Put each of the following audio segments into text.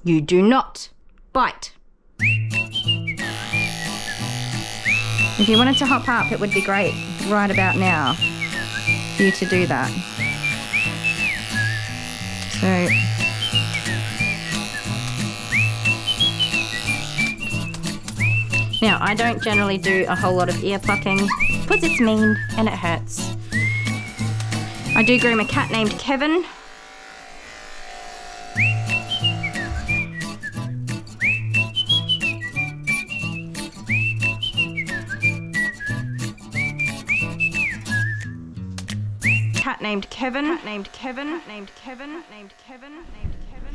You do not bite. If you wanted to hop up, it would be great right about now for you to do that. So now, I don't generally do a whole lot of ear plucking because it's mean and it hurts. I do groom a cat named Kevin.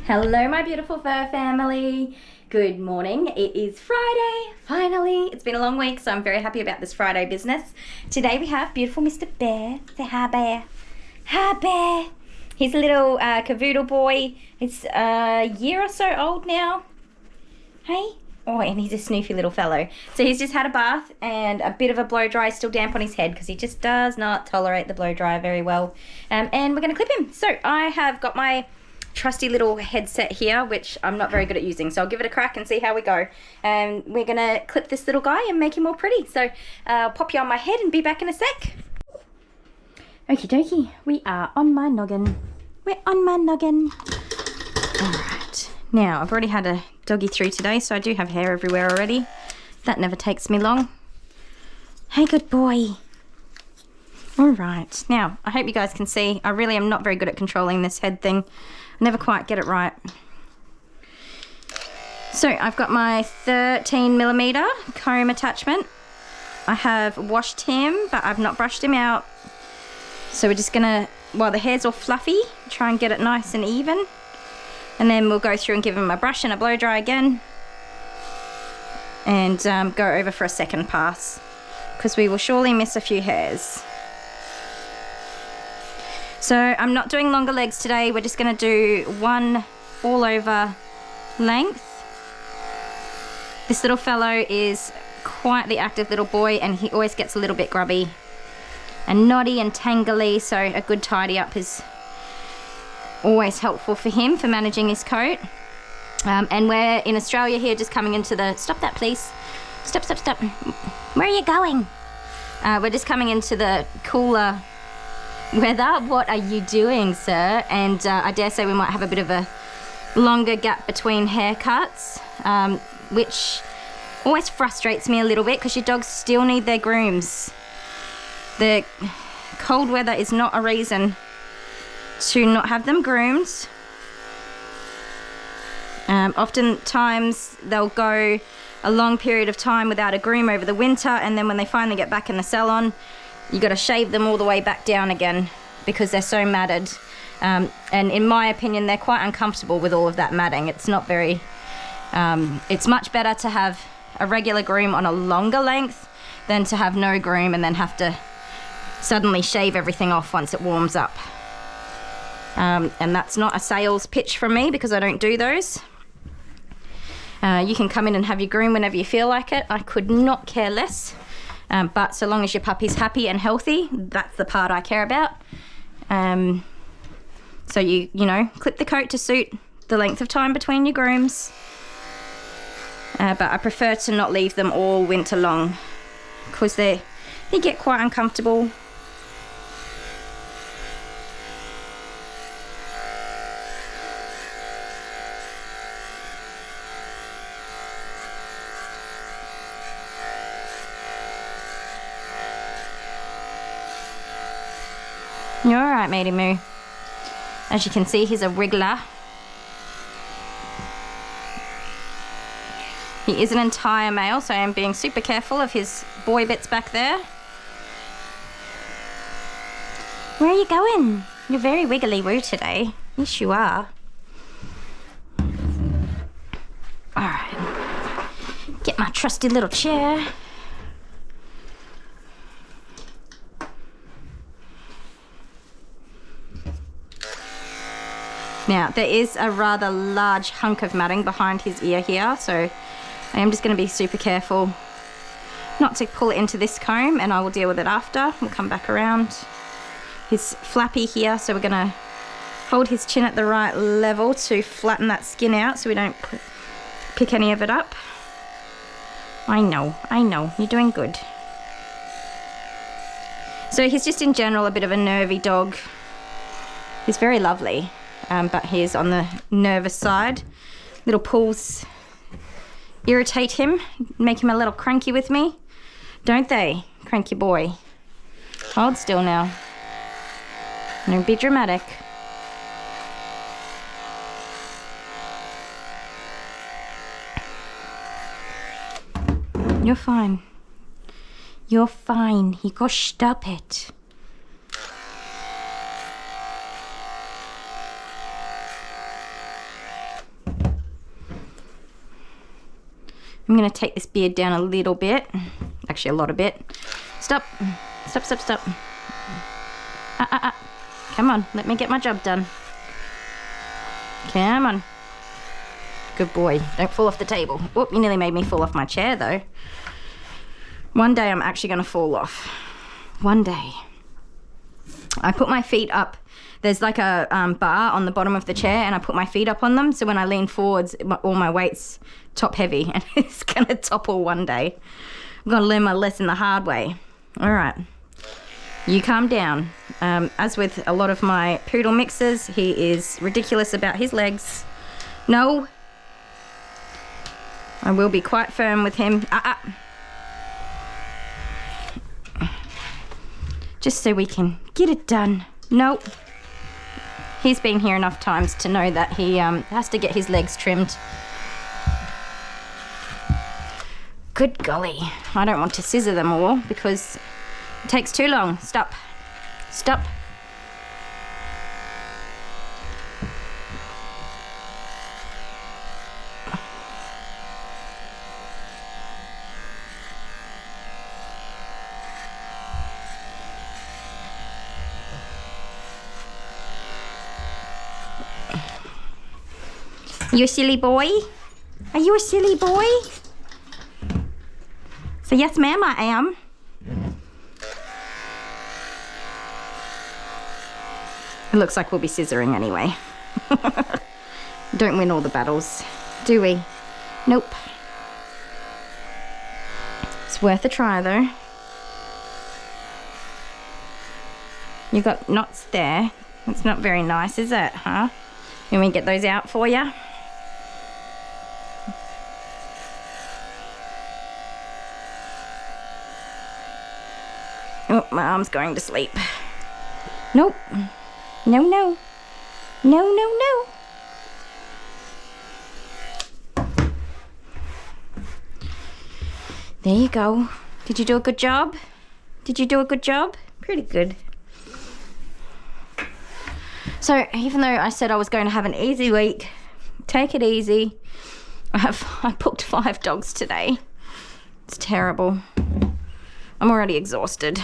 Hello, my beautiful fur family. Good morning. It is Friday, finally. It's been a long week, so I'm very happy about this Friday business. Today we have beautiful Mr. Bear. Say hi, Bear. Hi, Bear. He's a little cavoodle boy. He's a year or so old now. Hey? Oh, and he's a snoofy little fellow. So he's just had a bath and a bit of a blow dry, still damp on his head because he just does not tolerate the blow dry very well. And we're going to clip him. So I have got my trusty little headset here, which I'm not very good at using. So I'll give it a crack and see how we go. And we're going to clip this little guy and make him all pretty. So I'll pop you on my head and be back in a sec. Okie dokie. We are on my noggin. We're on my noggin. All right. Now, I've already had a doggy through today, so I do have hair everywhere already. That never takes me long. Hey, good boy. All right. Now, I hope you guys can see, I really am not very good at controlling this head thing. I never quite get it right. So, I've got my 13mm comb attachment. I have washed him, but I've not brushed him out. So we're just gonna, while the hair's all fluffy, try and get it nice and even. And then we'll go through and give him a brush and a blow dry again. And go over for a second pass, because we will surely miss a few hairs. So I'm not doing longer legs today. We're just gonna do one all over length. This little fellow is quite the active little boy, and he always gets a little bit grubby and knotty and tangly, so a good tidy up is always helpful for him for managing his coat. And we're in Australia here, just coming into the, stop that please, stop. Where are you going? We're just coming into the cooler weather. What are you doing, sir? And I dare say we might have a bit of a longer gap between haircuts, which always frustrates me a little bit because your dogs still need their grooms. The cold weather is not a reason to not have them groomed. Oftentimes they'll go a long period of time without a groom over the winter, and then when they finally get back in the salon, you got to shave them all the way back down again because they're so matted. And in my opinion, they're quite uncomfortable with all of that matting. It's not very, it's much better to have a regular groom on a longer length than to have no groom and then have to suddenly shave everything off once it warms up. And that's not a sales pitch from me because I don't do those. You can come in and have your groom whenever you feel like it. I could not care less. But so long as your puppy's happy and healthy, that's the part I care about. So you know, clip the coat to suit the length of time between your grooms. But I prefer to not leave them all winter long because they get quite uncomfortable. You're alright, matey moo. As you can see, he's a wriggler. He is an entire male, so I am being super careful of his boy bits back there. Where are you going? You're very wiggly woo today. Yes, you are. Alright. Get my trusty little chair. Now, there is a rather large hunk of matting behind his ear here, so I am just going to be super careful not to pull it into this comb, and I will deal with it after. We'll come back around. He's flappy here, so we're going to hold his chin at the right level to flatten that skin out so we don't pick any of it up. I know, you're doing good. So he's just in general a bit of a nervy dog. He's very lovely, but he's on the nervous side. Little pulls irritate him, make him a little cranky with me, don't they, cranky boy? Hold still now. Don't be dramatic. You're fine. You're fine. You gotta stop it. I'm gonna take this beard down a little bit. Actually, a lot of bit. Stop. Stop, stop, stop. Come on, let me get my job done. Come on. Good boy. Don't fall off the table. Whoop, you nearly made me fall off my chair though. One day I'm actually gonna fall off. One day. I put my feet up. There's like a bar on the bottom of the chair and I put my feet up on them, so when I lean forwards, all my weight's top heavy and it's gonna topple one day. I'm gonna learn my lesson the hard way. All right, you calm down. As with a lot of my poodle mixes, he is ridiculous about his legs. No. I will be quite firm with him. Just so we can get it done. Nope. He's been here enough times to know that he has to get his legs trimmed. Good golly. I don't want to scissor them all because it takes too long. Stop. Stop. You a silly boy? Are you a silly boy? So yes ma'am, I am. It looks like we'll be scissoring anyway. Don't win all the battles, do we? Nope. It's worth a try though. You got knots there. It's not very nice, is it, huh? Can we get those out for you? Oh, my arm's going to sleep. Nope. No, no. No, no, no. There you go. Did you do a good job? Did you do a good job? Pretty good. So, even though I said I was going to have an easy week, take it easy. I booked 5 dogs today. It's terrible. I'm already exhausted.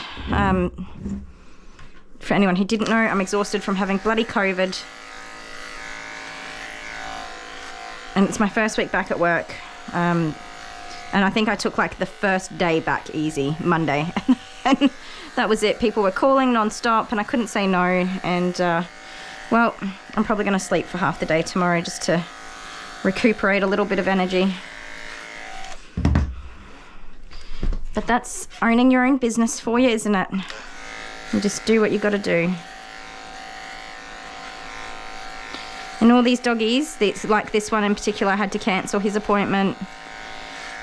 For anyone who didn't know, I'm exhausted from having bloody COVID. And it's my first week back at work. And I think I took like the first day back easy, Monday. And that was it. People were calling non-stop and I couldn't say no. And well, I'm probably going to sleep for half the day tomorrow just to recuperate a little bit of energy. But that's owning your own business for you, isn't it? You just do what you got to do. And all these doggies, like this one in particular, I had to cancel his appointment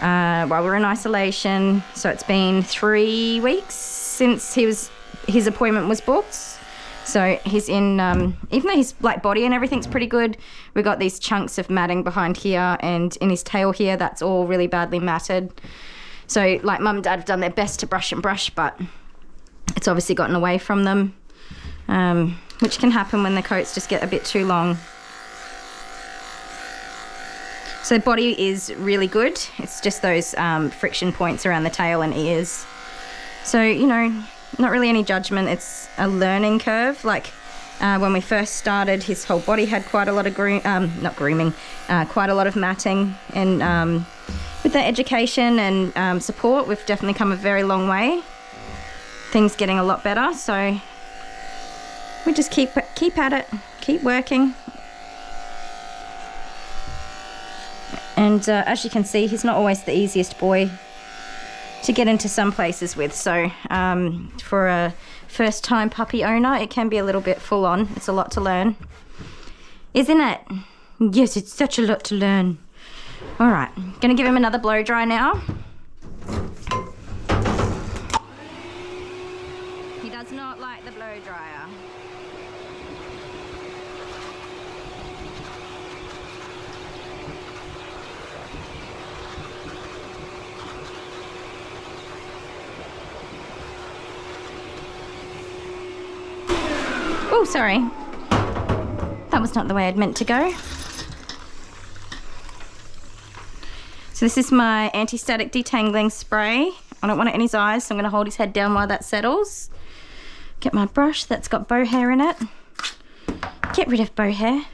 while we were in isolation. So it's been 3 weeks since his appointment was booked. So he's in, even though his like body and everything's pretty good, we got these chunks of matting behind here and in his tail here, that's all really badly matted. So like mum and dad have done their best to brush and brush, but it's obviously gotten away from them, which can happen when the coats just get a bit too long. So the body is really good. It's just those friction points around the tail and ears. So, you know, not really any judgment. It's a learning curve. Like when we first started, his whole body had quite a lot of quite a lot of matting. And with the education and support, we've definitely come a very long way. Things getting a lot better. So we just keep at it, keep working. And as you can see, he's not always the easiest boy to get into some places with. So for a first-time puppy owner, it can be a little bit full-on. It's a lot to learn, isn't it? Yes, it's such a lot to learn. All right, gonna give him another blow dry now. He does not like the blow dryer. Oh, sorry. That was not the way I'd meant to go. So this is my anti-static detangling spray. I don't want it in his eyes, so I'm going to hold his head down while that settles. Get my brush that's got bow hair in it. Get rid of bow hair.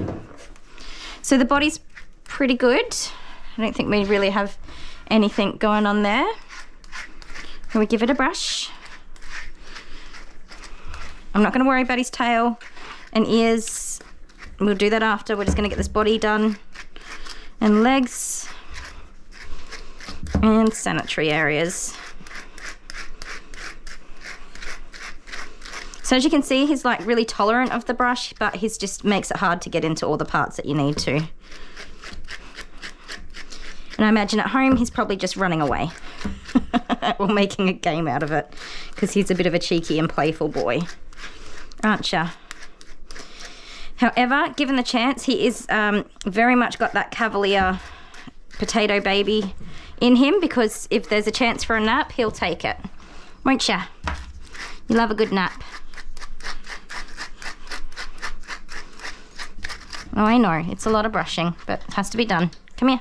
So the body's pretty good. I don't think we really have anything going on there. Can we give it a brush? I'm not going to worry about his tail and ears. We'll do that after. We're just going to get this body done. And legs. And sanitary areas. So as you can see, he's like really tolerant of the brush, but he just makes it hard to get into all the parts that you need to. And I imagine at home, he's probably just running away. Or making a game out of it, because he's a bit of a cheeky and playful boy. Aren't ya? However, given the chance, he is very much got that Cavalier potato baby in him, because if there's a chance for a nap, he'll take it. Won't ya? You love a good nap. Oh, I know, it's a lot of brushing, but it has to be done. Come here.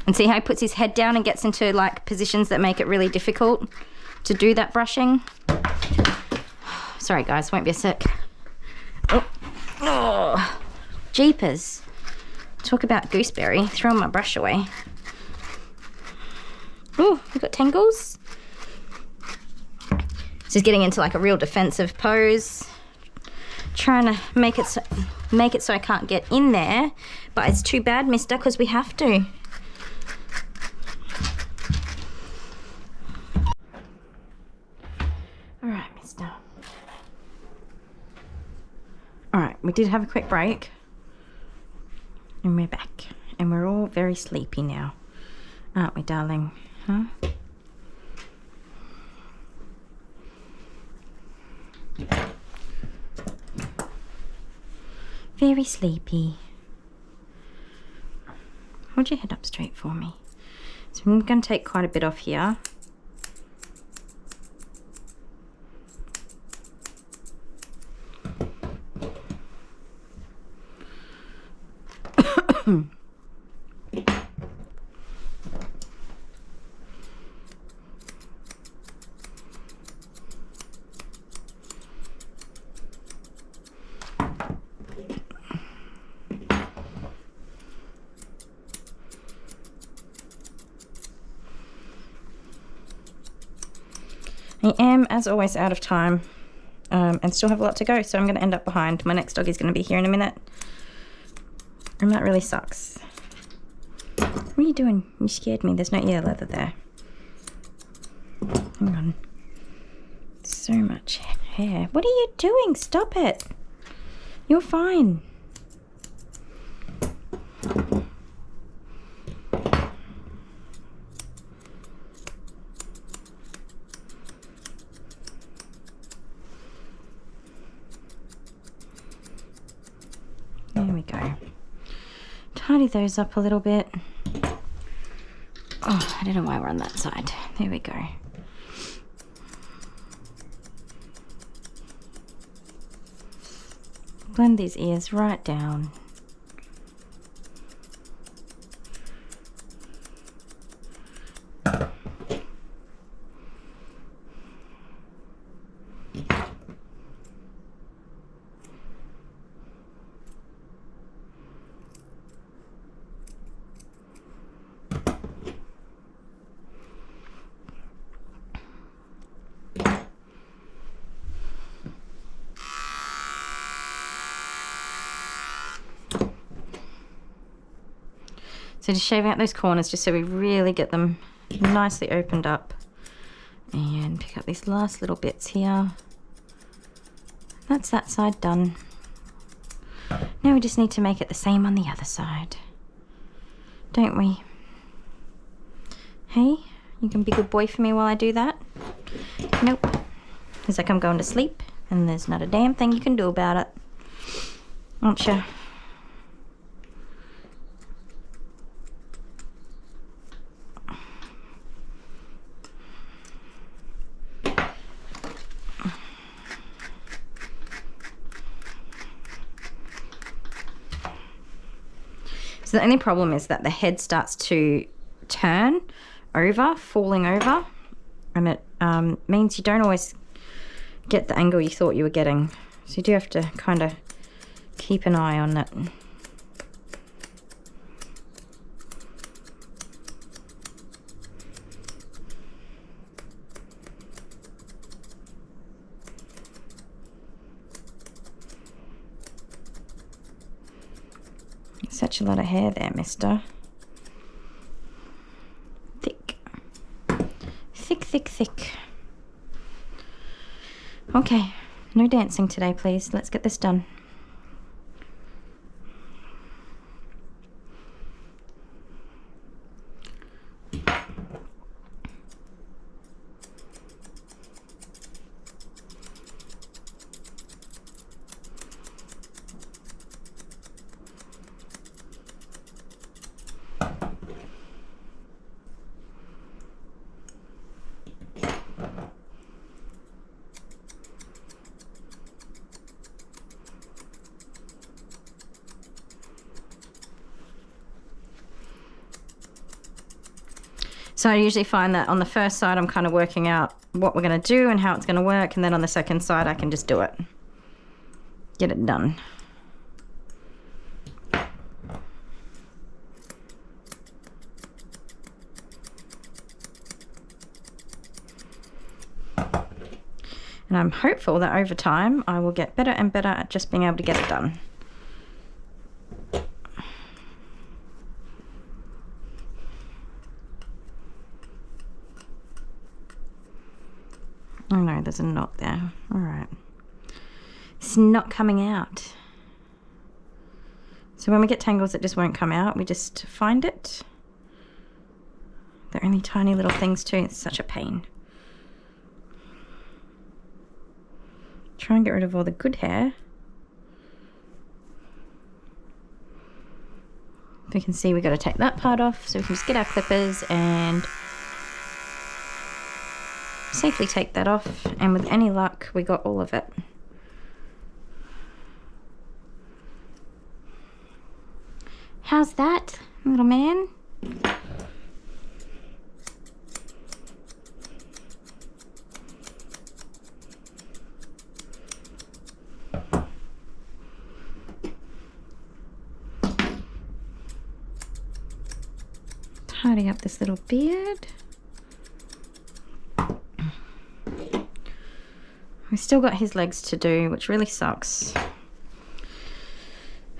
And see how he puts his head down and gets into like positions that make it really difficult to do that brushing. Sorry guys, won't be a sec. Oh, jeepers. Talk about gooseberry, throwing my brush away. Oh, we got tangles. So he's getting into like a real defensive pose. Trying to make it so I can't get in there, but it's too bad, mister, because we have to. All right, mister. All right, we did have a quick break, and we're back, and we're all very sleepy now, aren't we, darling? Huh? Very sleepy. Hold your head up straight for me. So I'm going to take quite a bit off here. I am, as always, out of time and still have a lot to go, so I'm going to end up behind. My next dog is going to be here in a minute, and that really sucks. What are you doing? You scared me. There's no ear leather there. Hang on. So much hair. What are you doing? Stop it. You're fine. There we go. Tidy those up a little bit. Oh, I don't know why we're on that side. There we go. Blend these ears right down. So just shaving out those corners just so we really get them nicely opened up. And pick up these last little bits here. That's that side done. Now we just need to make it the same on the other side. Don't we? Hey, you can be a good boy for me while I do that? Nope. It's like I'm going to sleep and there's not a damn thing you can do about it. Aren't you? So the only problem is that the head starts to turn over, falling over, and it means you don't always get the angle you thought you were getting. So you do have to kind of keep an eye on it. Such a lot of hair there, mister. Thick. Thick, thick, thick. Okay, no dancing today, please. Let's get this done. So I usually find that on the first side I'm kind of working out what we're going to do and how it's going to work, and then on the second side I can just do it. Get it done. And I'm hopeful that over time I will get better and better at just being able to get it done. Oh no, there's a knot there. Alright. It's not coming out. So when we get tangles that just won't come out, we just find it. They're only tiny little things too. It's such a pain. Try and get rid of all the good hair. We can see we've got to take that part off, so we can just get our clippers and safely take that off, and with any luck we got all of it. How's that, little man? Tidy up this little beard. We've still got his legs to do, which really sucks.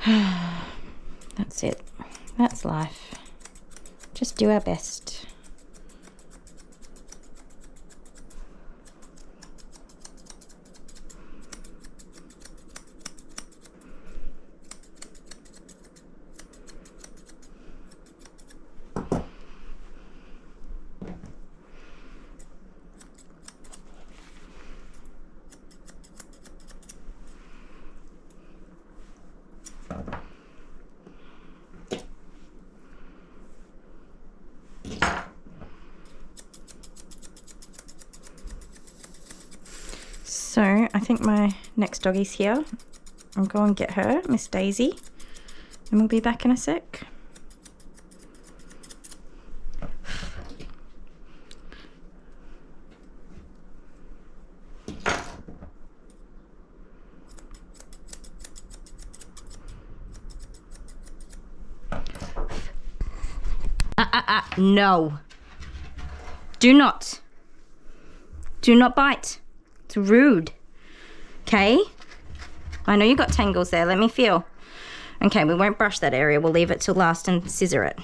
That's it. That's life. Just do our best. So I think my next doggy's here. I'll go and get her, Miss Daisy, and we'll be back in a sec. No. Do not bite. It's rude. Okay? I know you got tangles there. Let me feel. Okay, we won't brush that area. We'll leave it till last and scissor it.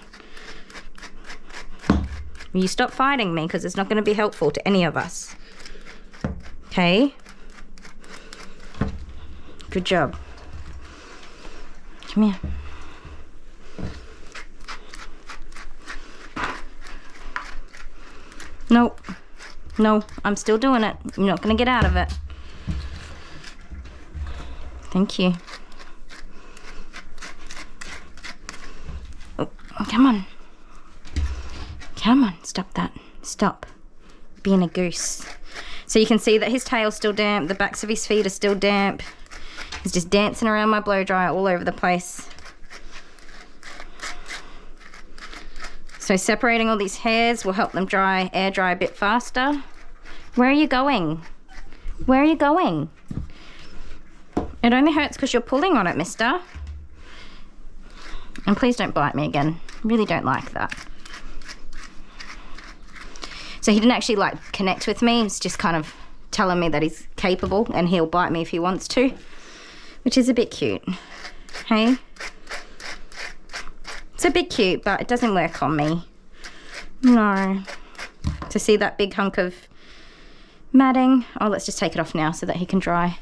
Will you stop fighting me? Because it's not going to be helpful to any of us. Okay? Good job. Come here. Nope. No, I'm still doing it. You're not going to get out of it. Thank you. Oh, come on. Come on, stop that. Stop being a goose. So you can see that his tail's still damp, the backs of his feet are still damp. He's just dancing around my blow dryer all over the place. So separating all these hairs will help them air dry a bit faster. Where are you going? Where are you going? It only hurts because you're pulling on it, mister. And please don't bite me again. Really don't like that. So he didn't actually like connect with me. He's just kind of telling me that he's capable and he'll bite me if he wants to, which is a bit cute. Hey? It's a bit cute, but it doesn't work on me. No. To see that big hunk of matting. Oh, let's just take it off now so that he can dry.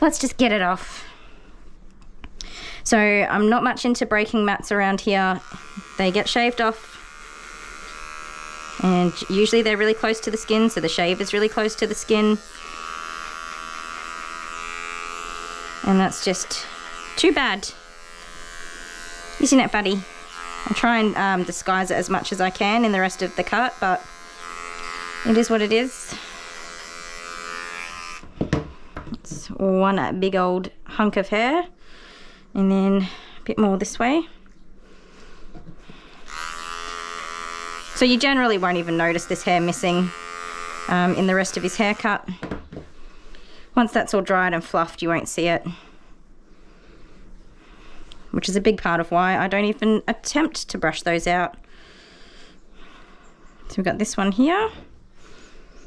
Let's just get it off. So I'm not much into breaking mats around here. They get shaved off. And usually they're really close to the skin, so the shave is really close to the skin. And that's just too bad. Isn't it, buddy? I'll try and disguise it as much as I can in the rest of the cut, but it is what it is. It's one big old hunk of hair, and then a bit more this way. So you generally won't even notice this hair missing in the rest of his haircut. Once that's all dried and fluffed, you won't see it. Which is a big part of why I don't even attempt to brush those out. So we've got this one here.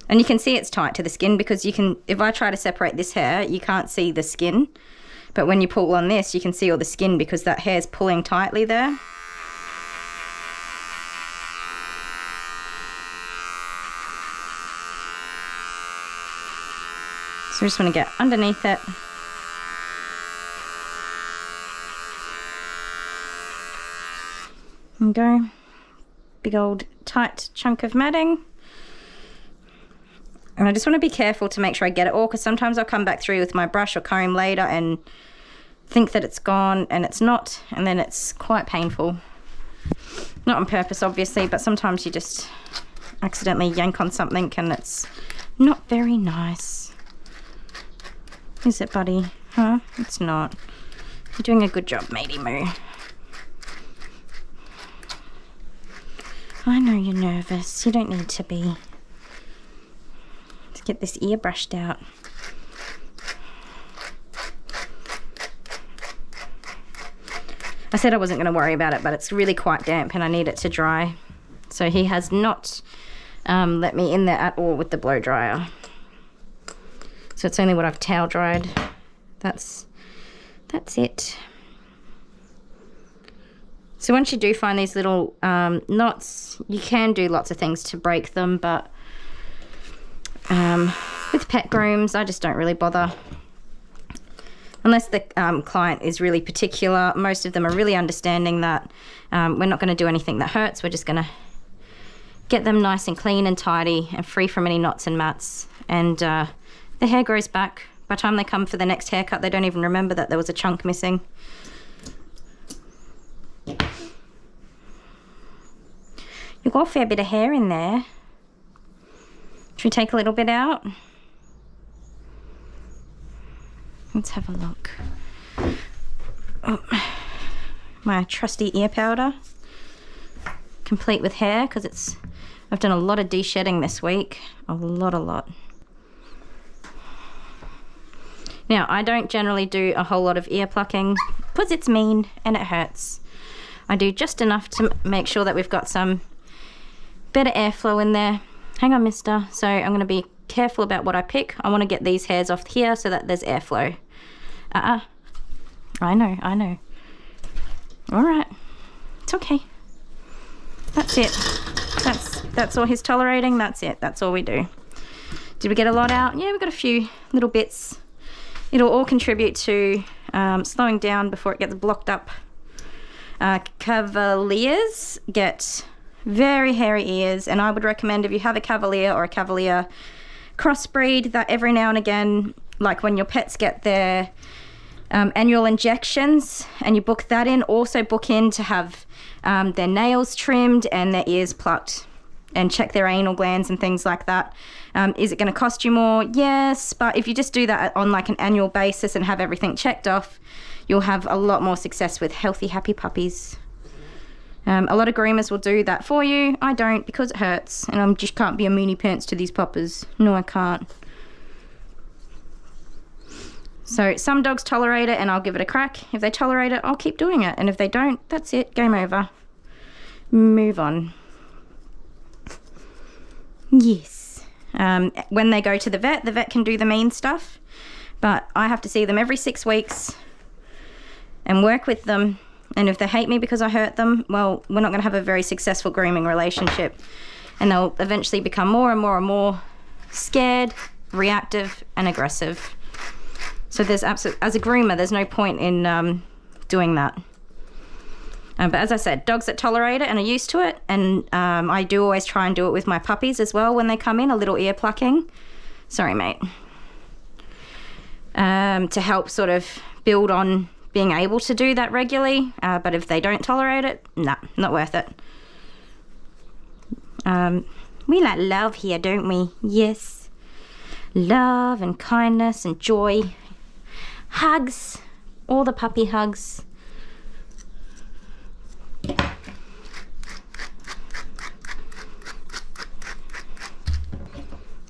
And you can see it's tight to the skin because you can, if I try to separate this hair, you can't see the skin. But when you pull on this, you can see all the skin because that hair's pulling tightly there. So I just want to get underneath it. There we go. Big old tight chunk of matting. And I just want to be careful to make sure I get it all, because sometimes I'll come back through with my brush or comb later and think that it's gone and it's not, and then it's quite painful. Not on purpose, obviously, but sometimes you just accidentally yank on something and it's not very nice. Is it, buddy? Huh? It's not. You're doing a good job, matey moo. I know you're nervous. You don't need to be. Let's get this ear brushed out. I said I wasn't going to worry about it, but it's really quite damp and I need it to dry. So he has not let me in there at all with the blow dryer. So it's only what I've towel dried. That's it. So once you do find these little knots, you can do lots of things to break them, but with pet grooms, I just don't really bother. Unless the client is really particular. Most of them are really understanding that we're not going to do anything that hurts. We're just going to get them nice and clean and tidy and free from any knots and mats. And the hair grows back. By the time they come for the next haircut, they don't even remember that there was a chunk missing. You've got a fair bit of hair in there. Should we take a little bit out? Let's have a look. Oh, my trusty ear powder, complete with hair, because I've done a lot of de-shedding this week. A lot. Now, I don't generally do a whole lot of ear plucking because it's mean and it hurts. I do just enough to make sure that we've got some better airflow in there. Hang on, mister. So I'm going to be careful about what I pick. I want to get these hairs off here so that there's airflow. I know. All right. It's okay. That's it. That's all he's tolerating. That's it. That's all we do. Did we get a lot out? Yeah, we got a few little bits. It'll all contribute to slowing down before it gets blocked up. Cavaliers get very hairy ears, and I would recommend if you have a Cavalier or a Cavalier crossbreed that every now and again, like when your pets get their annual injections and you book that in, also book in to have their nails trimmed and their ears plucked and check their anal glands and things like that. Is it going to cost you more? Yes, but if you just do that on like an annual basis and have everything checked off, you'll have a lot more success with healthy, happy puppies. A lot of groomers will do that for you. I don't, because it hurts, and I just can't be a meanie pants to these puppers. No, I can't. So some dogs tolerate it, and I'll give it a crack. If they tolerate it, I'll keep doing it, and if they don't, that's it. Game over. Move on. Yes. When they go to the vet can do the mean stuff, but I have to see them every 6 weeks and work with them. And if they hate me because I hurt them, well, we're not going to have a very successful grooming relationship. And they'll eventually become more and more and more scared, reactive, and aggressive. So there's as a groomer, there's no point in doing that. But as I said, dogs that tolerate it and are used to it, and I do always try and do it with my puppies as well when they come in, a little ear plucking. Sorry, mate. To help sort of build on being able to do that regularly, but if they don't tolerate it, nah, not worth it. We like love here, don't we? Yes. Love and kindness and joy. Hugs. All the puppy hugs.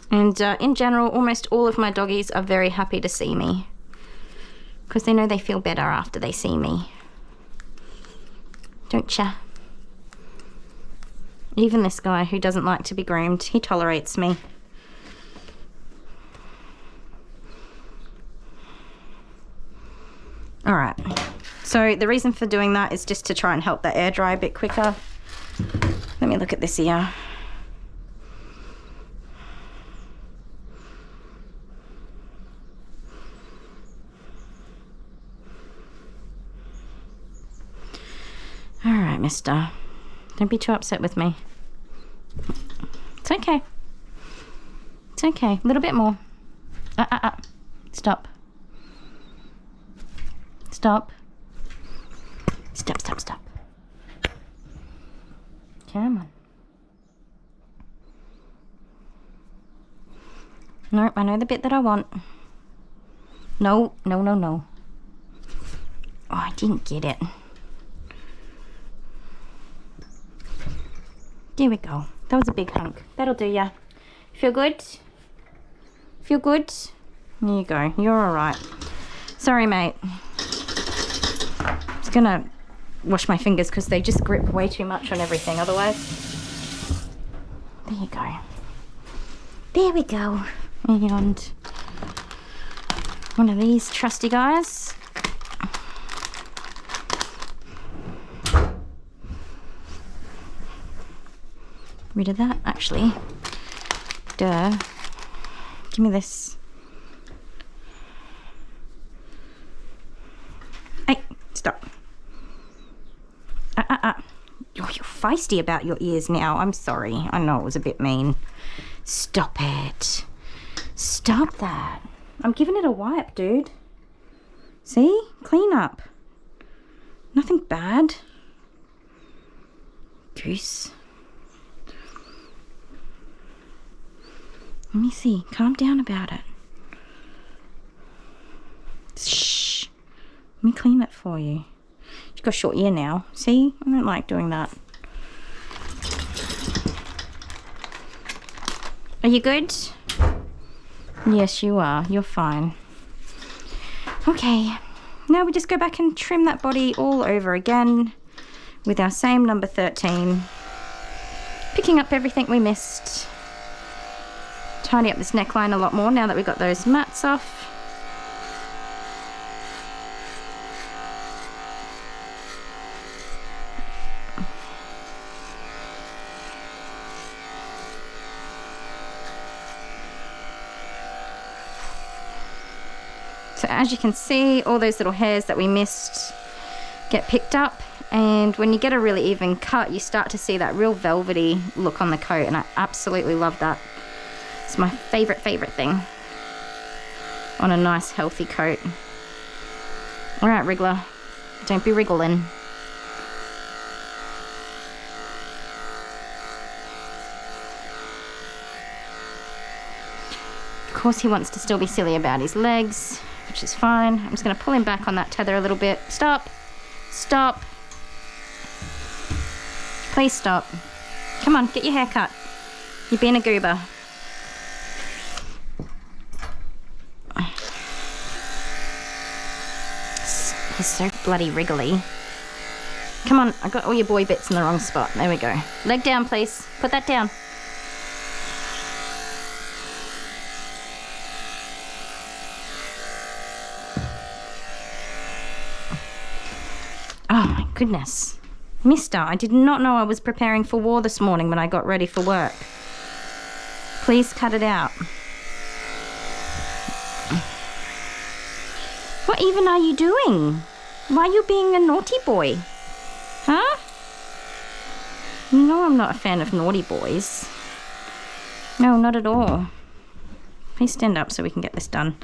And in general, almost all of my doggies are very happy to see me, because they know they feel better after they see me. Don't ya? Even this guy who doesn't like to be groomed, he tolerates me. Alright, so the reason for doing that is just to try and help that air dry a bit quicker. Let me look at this ear. Alright, mister. Don't be too upset with me. It's okay. It's okay. A little bit more. Stop. Stop. Stop, stop, stop. Come on. Nope, I know the bit that I want. No, no, no, no. Oh, I didn't get it. There we go. That was a big hunk. That'll do ya. Feel good? Feel good? There you go. You're alright. Sorry, mate. Just gonna wash my fingers because they just grip way too much on everything otherwise. There you go. There we go. And one of these trusty guys. Rid of that, actually. Duh. Give me this. Hey, stop. Oh, you're feisty about your ears now. I'm sorry. I know it was a bit mean. Stop it. Stop that. I'm giving it a wipe, dude. See? Clean up. Nothing bad. Goose. Let me see. Calm down about it. Shh. Let me clean it for you. You've got a short ear now. See? I don't like doing that. Are you good? Yes, you are. You're fine. Okay. Now we just go back and trim that body all over again with our same number 13. Picking up everything we missed. Tidy up this neckline a lot more now that we've got those mats off. So as you can see, all those little hairs that we missed get picked up, and when you get a really even cut, you start to see that real velvety look on the coat, and I absolutely love that. It's my favorite thing on a nice healthy coat. All right, wriggler, don't be wriggling. Of course, he wants to still be silly about his legs, which is fine. I'm just going to pull him back on that tether a little bit. Stop. Stop. Please stop. Come on, get your hair cut. You're being a goober. He's so bloody wriggly. Come on, I got all your boy bits in the wrong spot. There we go. Leg down, please. Put that down. Oh my goodness. Mister, I did not know I was preparing for war this morning when I got ready for work. Please cut it out. What even are you doing? Why are you being a naughty boy? Huh? No, I'm not a fan of naughty boys. No, not at all. Please stand up so we can get this done.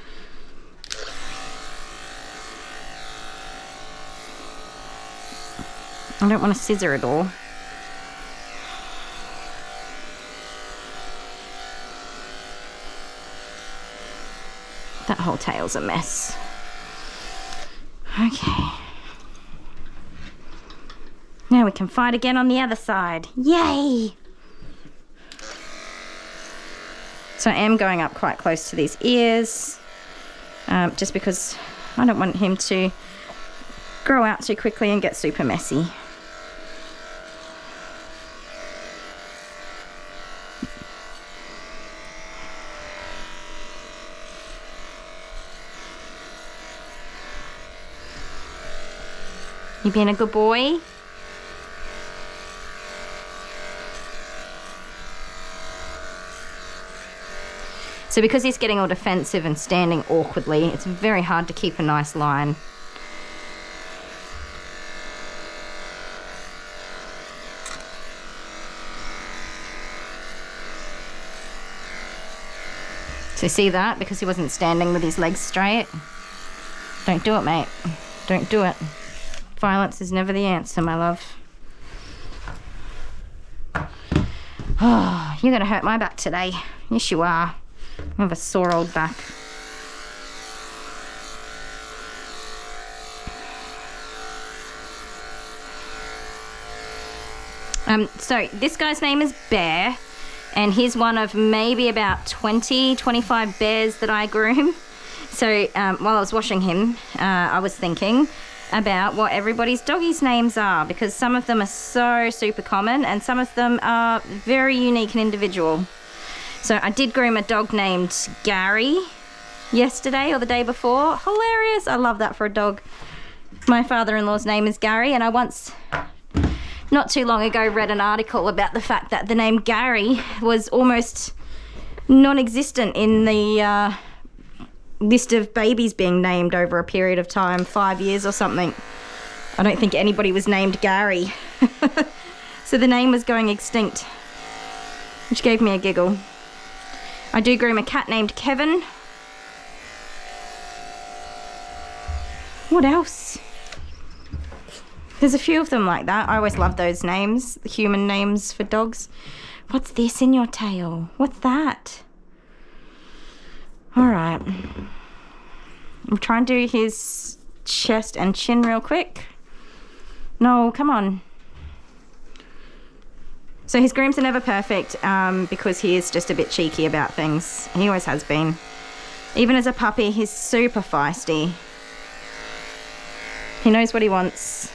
I don't want to scissor it all. That whole tail's a mess. Okay. Now we can fight again on the other side. Yay! So I am going up quite close to these ears, just because I don't want him to grow out too quickly and get super messy. You being a good boy? So because he's getting all defensive and standing awkwardly, it's very hard to keep a nice line. So see that? Because he wasn't standing with his legs straight. Don't do it, mate. Don't do it. Violence is never the answer, my love. Oh, you're gonna hurt my back today. Yes, you are. I have a sore old back. So this guy's name is Bear, and he's one of maybe about 25 bears that I groom. So while I was washing him, I was thinking about what everybody's doggies' names are, because some of them are so super common and some of them are very unique and individual. So I did groom a dog named Gary yesterday or the day before. Hilarious. I love that for a dog. My father-in-law's name is Gary, and I once, not too long ago, read an article about the fact that the name Gary was almost non-existent in the list of babies being named over a period of time, 5 years or something. I don't think anybody was named Gary. So the name was going extinct, which gave me a giggle. I do groom a cat named Kevin. What else? There's a few of them like that. I always love those names, the human names for dogs. What's this in your tail? What's that? All right. I'm trying to do his chest and chin real quick. No, come on. So his grooms are never perfect because he is just a bit cheeky about things. He always has been. Even as a puppy, he's super feisty. He knows what he wants.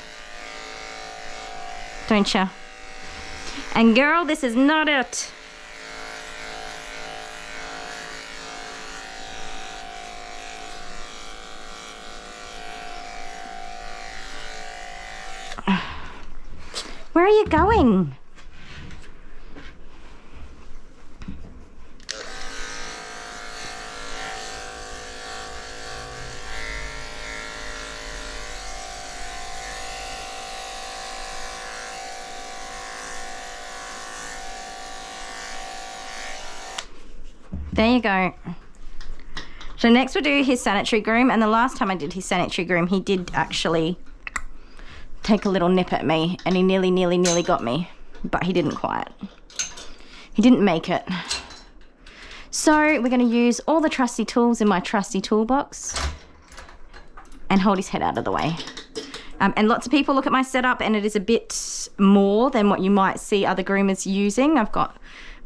Don't ya? And girl, this is not it. Where are you going? There you go. So next we'll do his sanitary groom, and the last time I did his sanitary groom, he did actually take a little nip at me, and he nearly got me, but he didn't quite. He didn't make it. So we're going to use all the trusty tools in my trusty toolbox and hold his head out of the way. And lots of people look at my setup and it is a bit more than what you might see other groomers using. I've got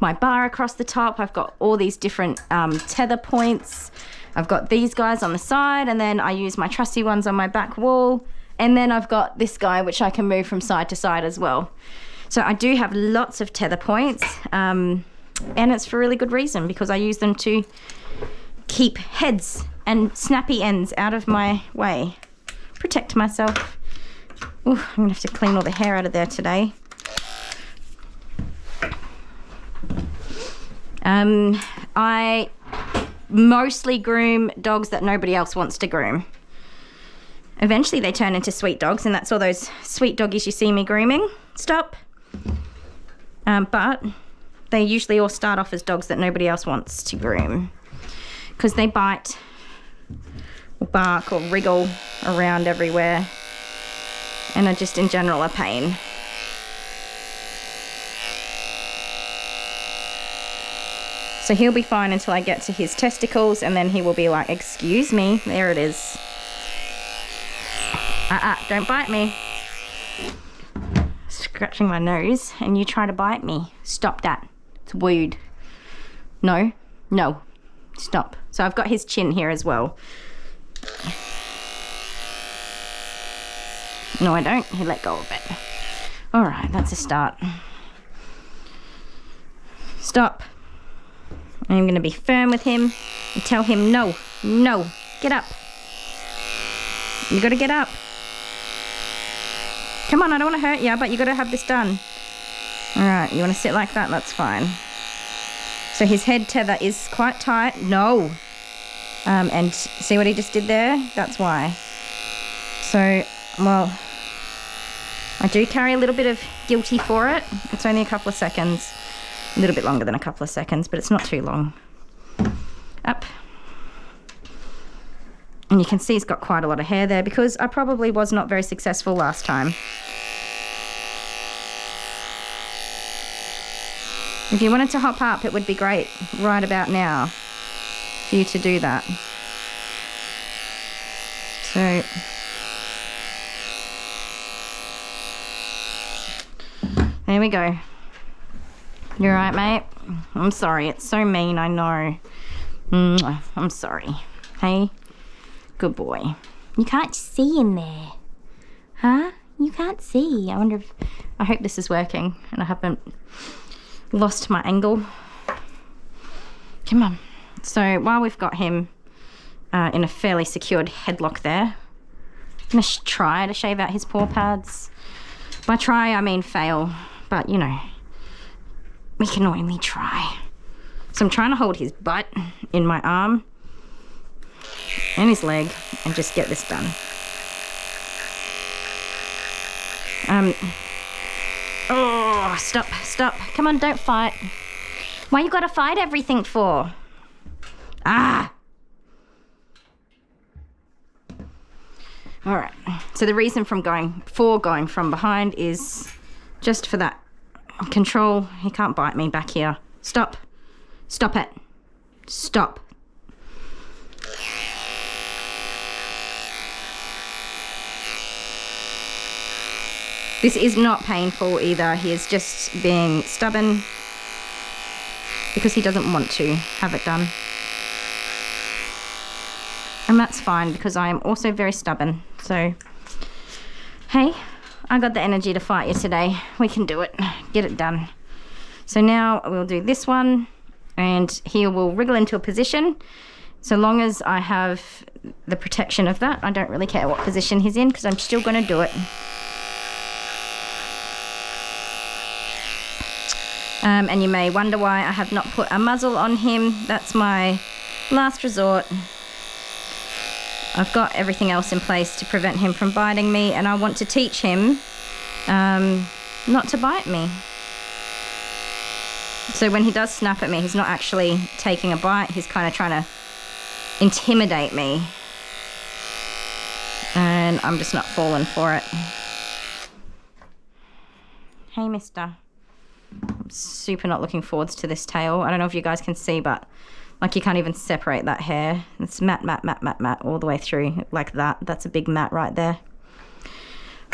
my bar across the top. I've got all these different tether points. I've got these guys on the side, and then I use my trusty ones on my back wall. And then I've got this guy, which I can move from side to side as well. So I do have lots of tether points, and it's for a really good reason, because I use them to keep heads and snappy ends out of my way. Protect myself. Ooh, I'm gonna have to clean all the hair out of there today. I mostly groom dogs that nobody else wants to groom. Eventually they turn into sweet dogs, and that's all those sweet doggies you see me grooming. Stop. But they usually all start off as dogs that nobody else wants to groom, because they bite or bark or wriggle around everywhere and are just in general a pain. So he'll be fine until I get to his testicles, and then he will be like, excuse me, there it is. Don't bite me. Scratching my nose and you try to bite me. Stop that. It's weird. No, stop. So I've got his chin here as well. No, I don't. He let go of it. All right, that's a start. Stop. I'm going to be firm with him and tell him no, get up. You got to get up. Come on, I don't want to hurt you, but you got to have this done. All right, you want to sit like that? That's fine. So his head tether is quite tight. No. And see what he just did there? That's why. So, well, I do carry a little bit of guilty for it. It's only a couple of seconds. A little bit longer than a couple of seconds, but it's not too long. Up. And you can see he's got quite a lot of hair there, because I probably was not very successful last time. If you wanted to hop up, it would be great right about now for you to do that. So there we go. You alright, mate? I'm sorry, it's so mean, I know. I'm sorry. Hey? Good boy. You can't see in there. Huh? You can't see. I wonder if... I hope this is working and I haven't lost my angle. Come on. So while we've got him in a fairly secured headlock there, I'm going to try to shave out his paw pads. By try, I mean fail. But, you know, we can only try. So I'm trying to hold his butt in my arm and his leg and just get this done. Oh, stop. Come on, don't fight. Why you gotta fight everything for? Ah! All right, so the reason for going from behind is just for that control. He can't bite me back here. Stop it. Stop. This is not painful either. He is just being stubborn because he doesn't want to have it done. And that's fine, because I am also very stubborn. So, hey, I got the energy to fight you today. We can do it. Get it done. So now we'll do this one, and he will wriggle into a position. So long as I have the protection of that, I don't really care what position he's in, because I'm still going to do it. And you may wonder why I have not put a muzzle on him. That's my last resort. I've got everything else in place to prevent him from biting me, and I want to teach him not to bite me. So when he does snap at me, he's not actually taking a bite. He's kind of trying to intimidate me. And I'm just not falling for it. Hey, mister. I'm super not looking forward to this tail. I don't know if you guys can see, but like you can't even separate that hair. It's matte, matte, matte, matte, matte all the way through like that. That's a big mat right there.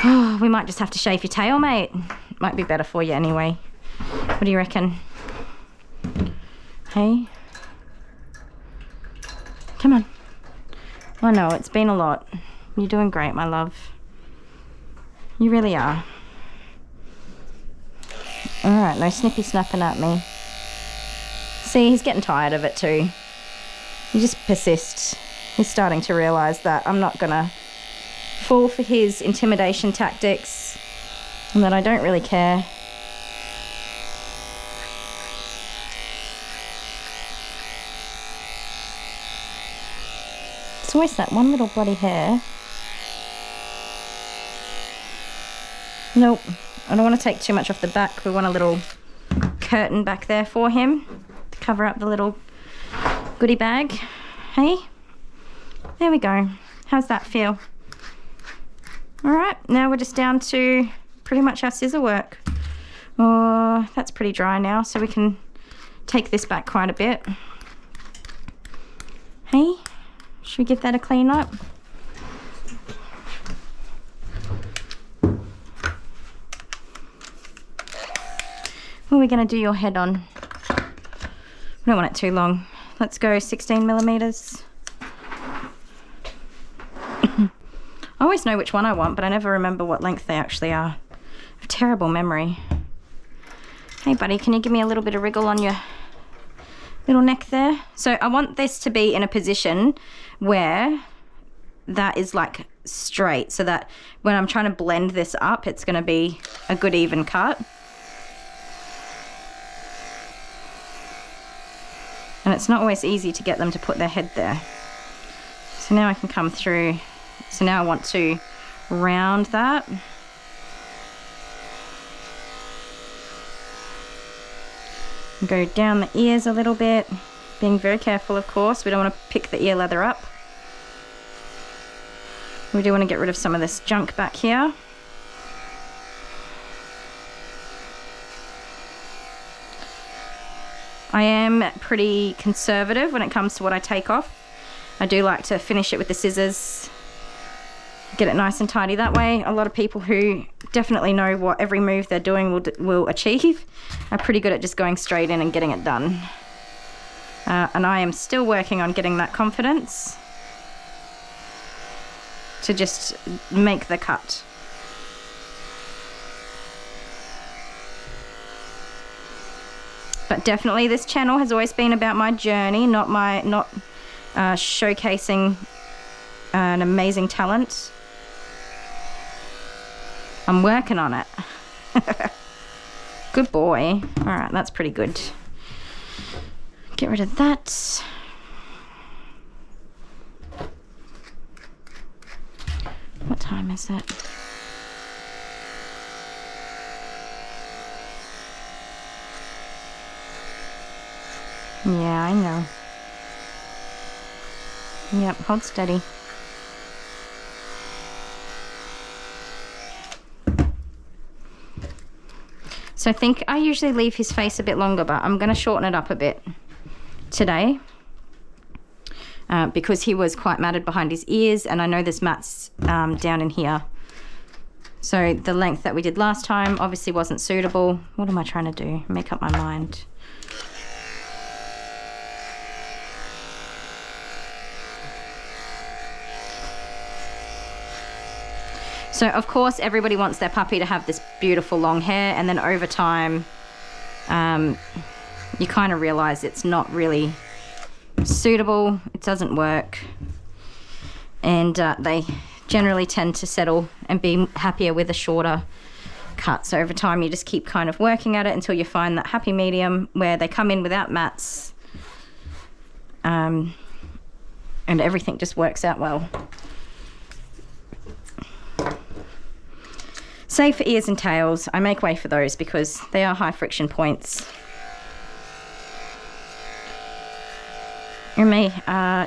Oh, we might just have to shave your tail, mate. Might be better for you anyway. What do you reckon? Hey? Come on. I know, it's been a lot. You're doing great, my love. You really are. Alright, no snippy snapping at me. See, he's getting tired of it too. He just persists. He's starting to realise that I'm not gonna fall for his intimidation tactics and that I don't really care. It's always that one little bloody hair. Nope, I don't want to take too much off the back. We want a little curtain back there for him to cover up the little goodie bag. Hey, there we go. How's that feel? All right, now we're just down to pretty much our scissor work. Oh, that's pretty dry now, so we can take this back quite a bit. Hey, should we give that a clean up? What are we going to do your head on? We don't want it too long. Let's go 16 millimeters. I always know which one I want, but I never remember what length they actually are. I have terrible memory. Hey buddy, can you give me a little bit of wriggle on your little neck there? So I want this to be in a position where that is like straight, so that when I'm trying to blend this up, it's going to be a good even cut. And it's not always easy to get them to put their head there. So now I can come through. So now I want to round that. Go down the ears a little bit. Being very careful, of course. We don't want to pick the ear leather up. We do want to get rid of some of this junk back here. I am pretty conservative when it comes to what I take off. I do like to finish it with the scissors, get it nice and tidy that way. A lot of people who definitely know what every move they're doing will achieve are pretty good at just going straight in and getting it done. And I am still working on getting that confidence to just make the cut. But definitely this channel has always been about my journey, not showcasing an amazing talent. I'm working on it. Good boy. All right, that's pretty good. Get rid of that. What time is it? Yeah, I know. Yep, hold steady. So I think I usually leave his face a bit longer, but I'm going to shorten it up a bit today because he was quite matted behind his ears, and I know there's mats down in here. So the length that we did last time obviously wasn't suitable. What am I trying to do? Make up my mind. So of course everybody wants their puppy to have this beautiful long hair, and then over time you kind of realize it's not really suitable, it doesn't work, and they generally tend to settle and be happier with a shorter cut. So over time you just keep kind of working at it until you find that happy medium where they come in without mats, and everything just works out well. Save for ears and tails. I make way for those because they are high friction points. You may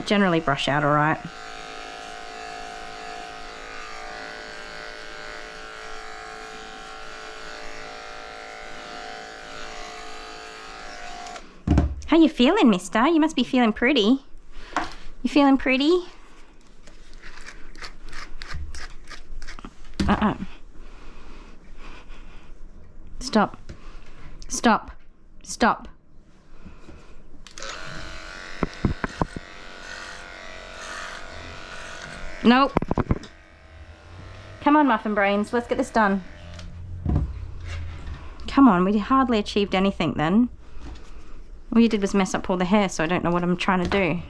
generally brush out all right. How you feeling, mister? You must be feeling pretty. You feeling pretty? Stop. Stop. Stop. Nope. Come on, Muffin Brains. Let's get this done. Come on, we hardly achieved anything then. All you did was mess up all the hair, so I don't know what I'm trying to do.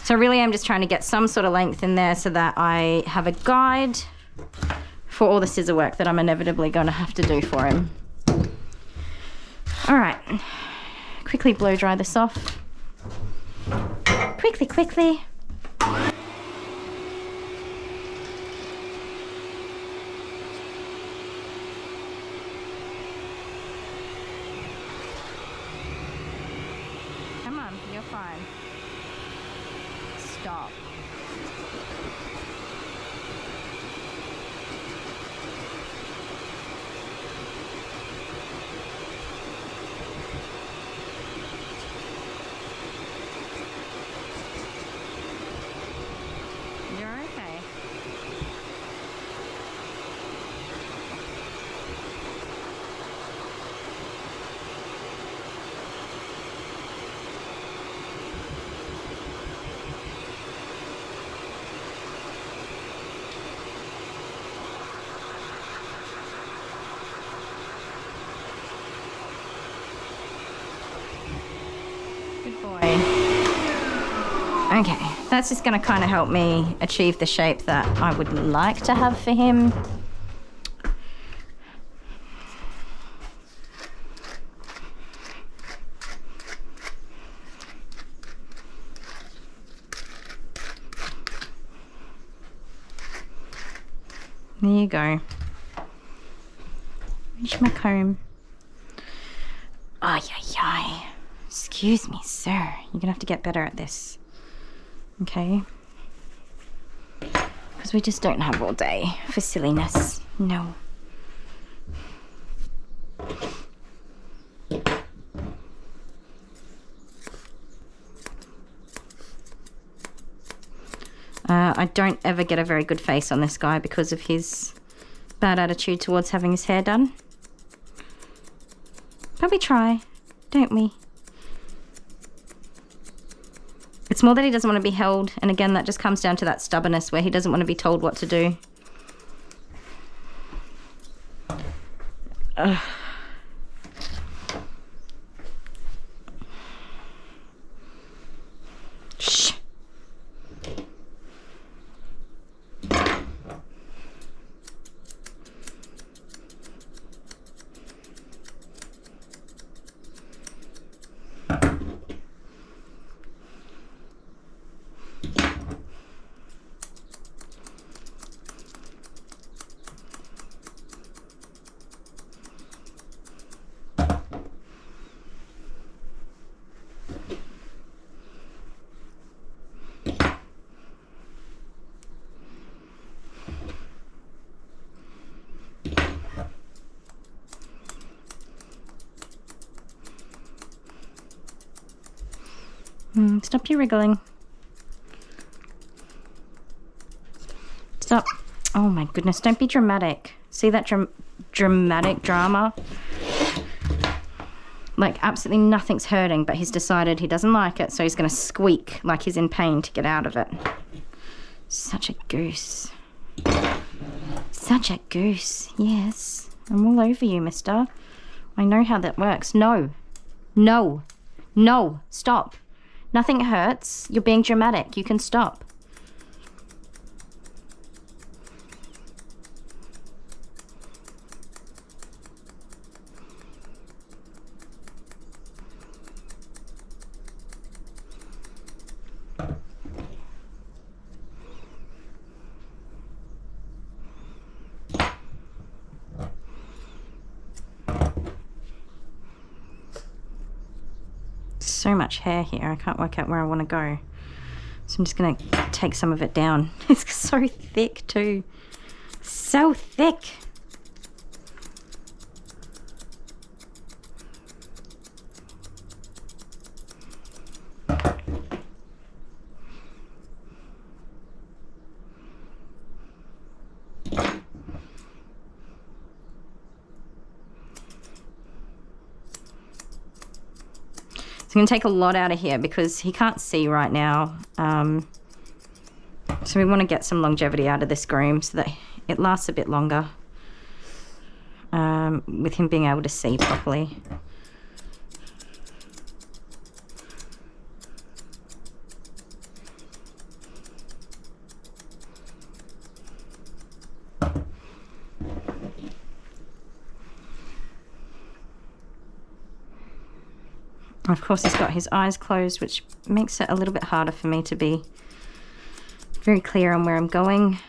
So really I'm just trying to get some sort of length in there so that I have a guide for all the scissor work that I'm inevitably going to have to do for him. All right, quickly blow dry this off. Quickly, quickly. Come on, you're fine. Stop. You're okay. Good boy. Okay, that's just going to kind of help me achieve the shape that I would like to have for him. There you go. Where's my comb? Ay, ay, ay. Excuse me, sir. You're gonna have to get better at this. Okay? Because we just don't have all day for silliness. No. I don't ever get a very good face on this guy because of his bad attitude towards having his hair done. But we try, don't we? It's more that he doesn't want to be held, and again that just comes down to that stubbornness where he doesn't want to be told what to do. Ugh. Shh. Stop your wriggling. Stop. Oh my goodness, don't be dramatic. See that dramatic drama? Like absolutely nothing's hurting, but he's decided he doesn't like it, so he's gonna squeak like he's in pain to get out of it. Such a goose. Such a goose, yes. I'm all over you, mister. I know how that works. No. No. No. Stop. Nothing hurts. You're being dramatic. You can stop. so much hair here. I can't work out where I want to go. So I'm just going to take some of it down. It's so thick too. So thick. So I'm going to take a lot out of here because he can't see right now. So we want to get some longevity out of this groom so that it lasts a bit longer with him being able to see properly. Of course, he's got his eyes closed, which makes it a little bit harder for me to be very clear on where I'm going.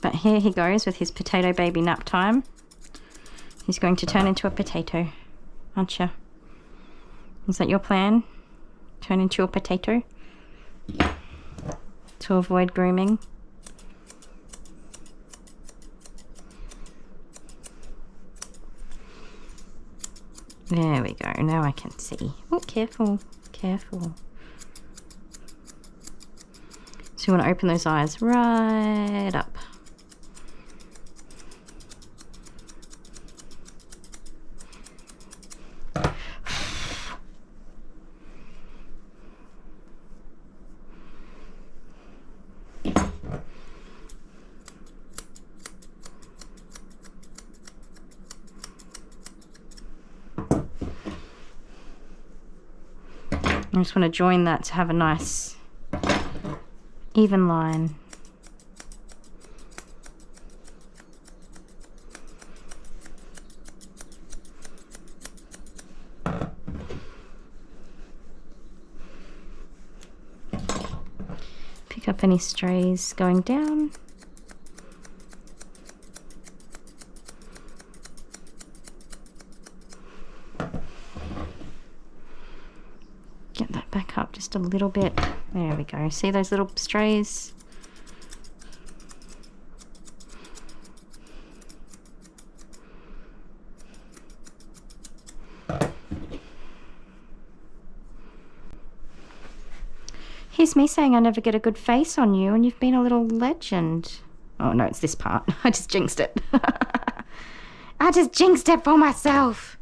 But here he goes with his potato baby nap time. He's going to turn into a potato, aren't you? Is that your plan? Turn into a potato? To avoid grooming? There we go, now I can see. Oh, careful, careful. So you want to open those eyes right up. I just want to join that to have a nice even line. Pick up any strays going down. Get that back up just a little bit. There we go. See those little strays? Here's me saying I never get a good face on you and you've been a little legend. Oh no, it's this part. I just jinxed it. I just jinxed it for myself.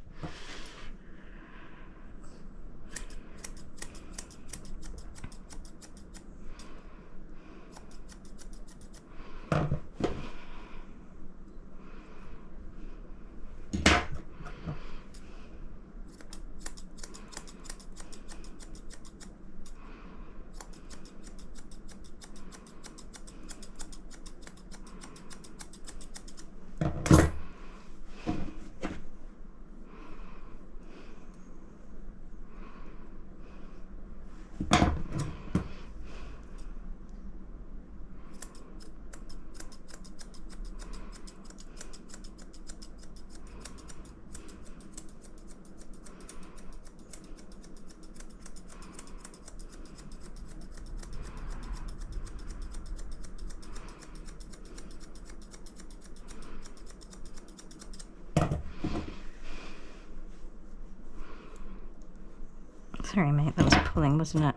Sorry mate, that was pulling, wasn't it?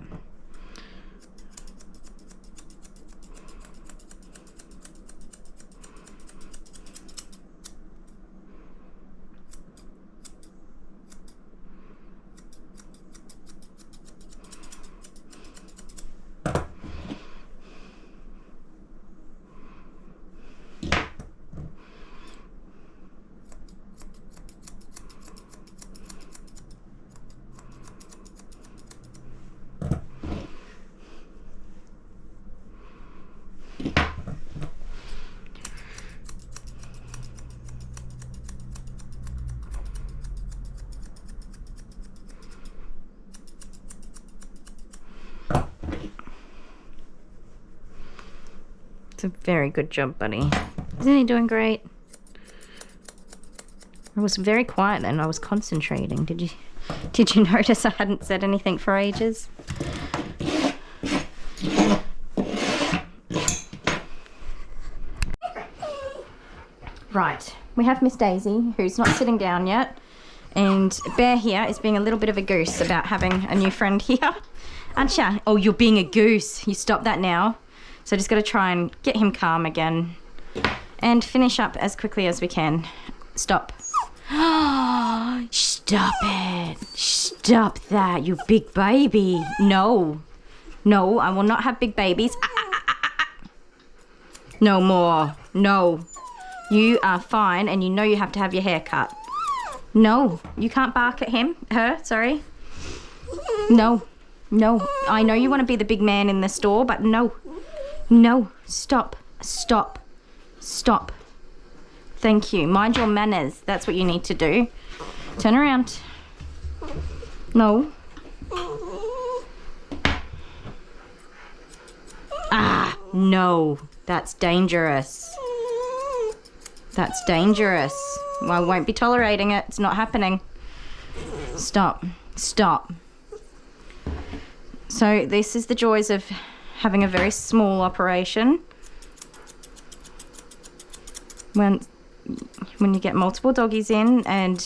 It's a very good job, buddy. Isn't he doing great? It was very quiet then. I was concentrating. Did you notice I hadn't said anything for ages? Right, we have Miss Daisy, who's not sitting down yet, and Bear here is being a little bit of a goose about having a new friend here. Aren't ya? Oh, you're being a goose. You stop that now. So just got to try and get him calm again and finish up as quickly as we can. Stop. Stop it. Stop that, you big baby. No. No, I will not have big babies. No more. No. You are fine, and you know you have to have your hair cut. No, you can't bark at him. Her, sorry. No. No. I know you want to be the big man in the store, but no. No. Stop. Stop. Stop. Thank you. Mind your manners. That's what you need to do. Turn around. No. Ah, no. That's dangerous. That's dangerous. Well, I won't be tolerating it. It's not happening. Stop. Stop. So this is the joys of having a very small operation. When you get multiple doggies in, and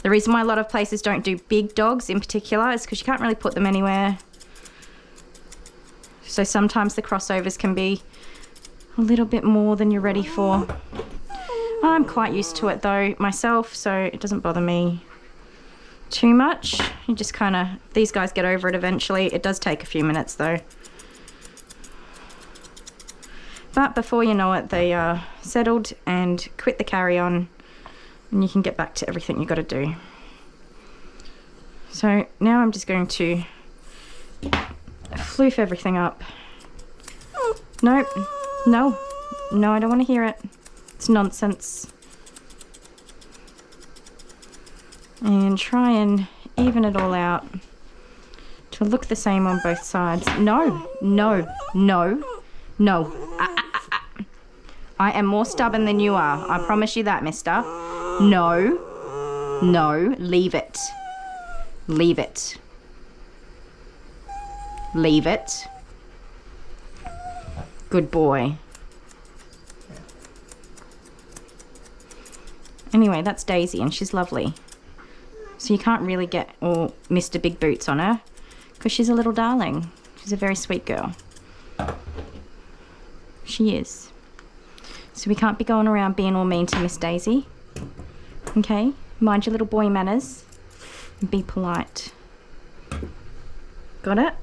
the reason why a lot of places don't do big dogs in particular is because you can't really put them anywhere. So sometimes the crossovers can be a little bit more than you're ready for. I'm quite used to it though myself, so it doesn't bother me too much. You just kind of, these guys get over it eventually. It does take a few minutes though. But before you know it, they are settled and quit the carry-on, and you can get back to everything you got to do. So now I'm just going to floof everything up. Nope. No. No, I don't want to hear it. It's nonsense. And try and even it all out to look the same on both sides. No. No. No. No. I am more stubborn than you are. I promise you that, mister. No. No. Leave it. Leave it. Leave it. Good boy. Anyway, that's Daisy, and she's lovely. So you can't really get all Mr. Big Boots on her, because she's a little darling. She's a very sweet girl. She is. So we can't be going around being all mean to Miss Daisy. Okay? Mind your little boy manners. And be polite. Got it?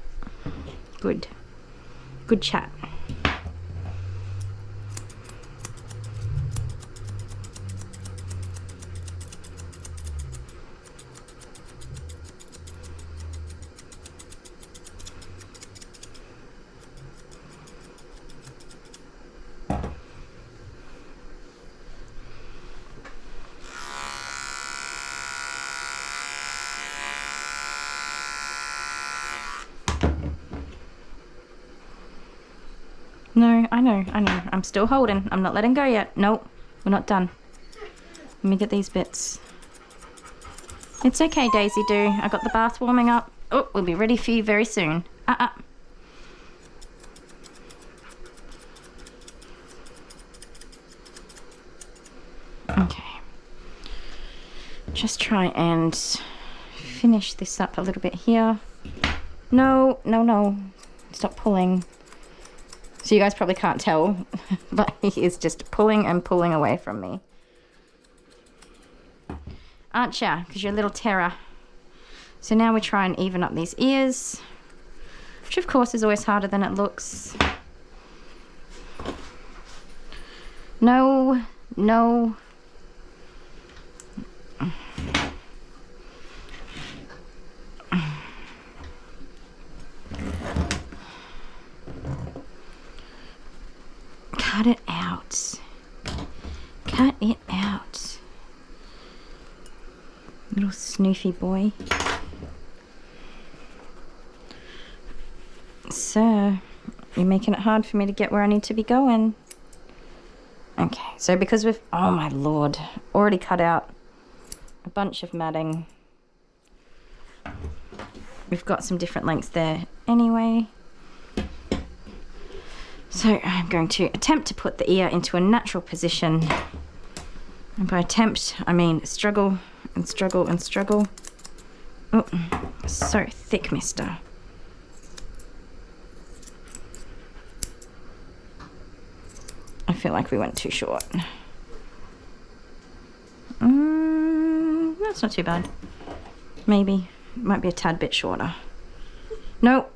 Good. Good chat. No, I know. I'm still holding. I'm not letting go yet. Nope, we're not done. Let me get these bits. It's okay, Daisy Doo. I got the bath warming up. Oh, we'll be ready for you very soon. Okay. Just try and finish this up a little bit here. No, no, no. Stop pulling. So you guys probably can't tell, but he is just pulling and pulling away from me. Aren't ya? Because you're a little terror. So now we try and even up these ears, which of course is always harder than it looks. No, no. Cut it out. Cut it out. Little snoofy boy. Sir, you're making it hard for me to get where I need to be going. Okay, so because we've, oh my lord, already cut out a bunch of matting. We've got some different lengths there anyway. So I'm going to attempt to put the ear into a natural position. And by attempt, I mean struggle and struggle and struggle. Oh, so thick, mister. I feel like we went too short. That's not too bad. Maybe. Might be a tad bit shorter. No.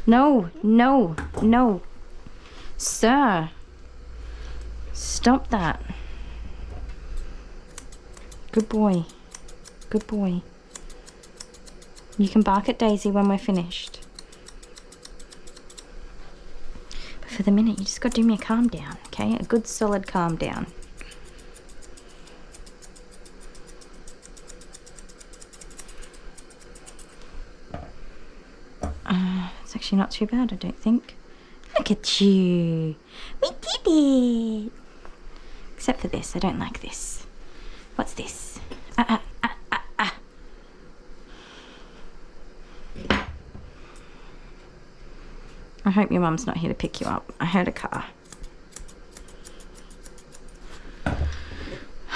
No, no, no. Sir. Stop that. Good boy. Good boy. You can bark at Daisy when we're finished. But for the minute, you just got to do me a calm down, okay? A good solid calm down. It's actually not too bad, I don't think. Look at you. We did it. Except for this. I don't like this. What's this? I hope your mum's not here to pick you up. I heard a car.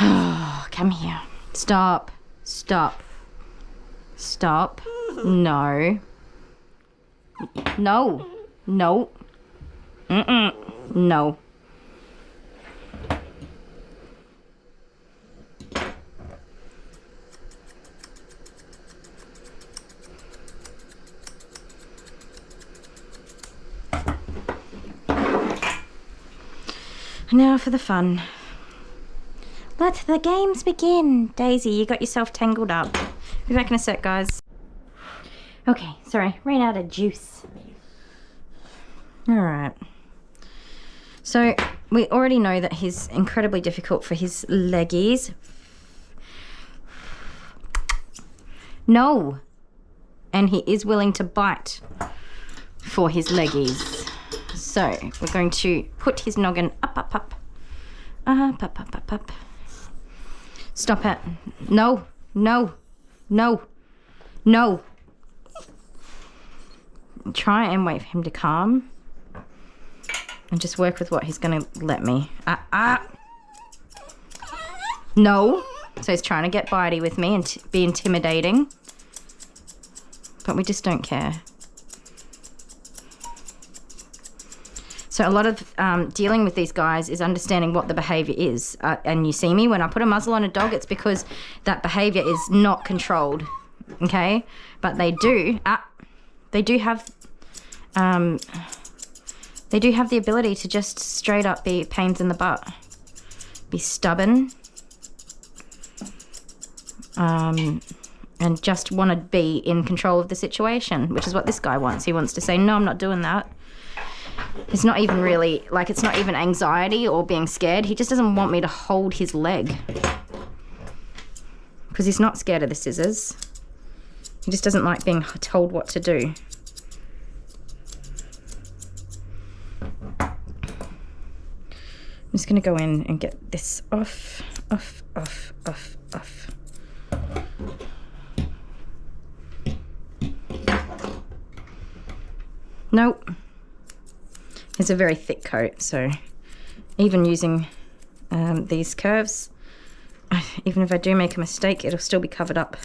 Oh, come here. Stop. Stop. Stop. No. No. No. No. Now for the fun. Let the games begin. Daisy, you got yourself tangled up. Be back in a sec, guys. Okay, sorry, ran out of juice. Alright. So, we already know that he's incredibly difficult for his leggies. No! And he is willing to bite for his leggies. So, we're going to put his noggin up, up, up. Up, up, up, up, up. Stop it. No, no, no, no. Try and wait for him to calm. And just work with what he's going to let me. No. So he's trying to get bitey with me and be intimidating. But we just don't care. So a lot of dealing with these guys is understanding what the behaviour is. And you see me, when I put a muzzle on a dog, it's because that behaviour is not controlled. Okay? But they do have... they do have the ability to just straight up be pains in the butt. Be stubborn. And just want to be in control of the situation, which is what this guy wants. He wants to say, no, I'm not doing that. It's not even really, like, it's not even anxiety or being scared. He just doesn't want me to hold his leg. Because he's not scared of the scissors. He just doesn't like being told what to do. I'm just going to go in and get this off, off, off, off, off. Nope. It's a very thick coat, so even using these curves, even if I do make a mistake, it'll still be covered up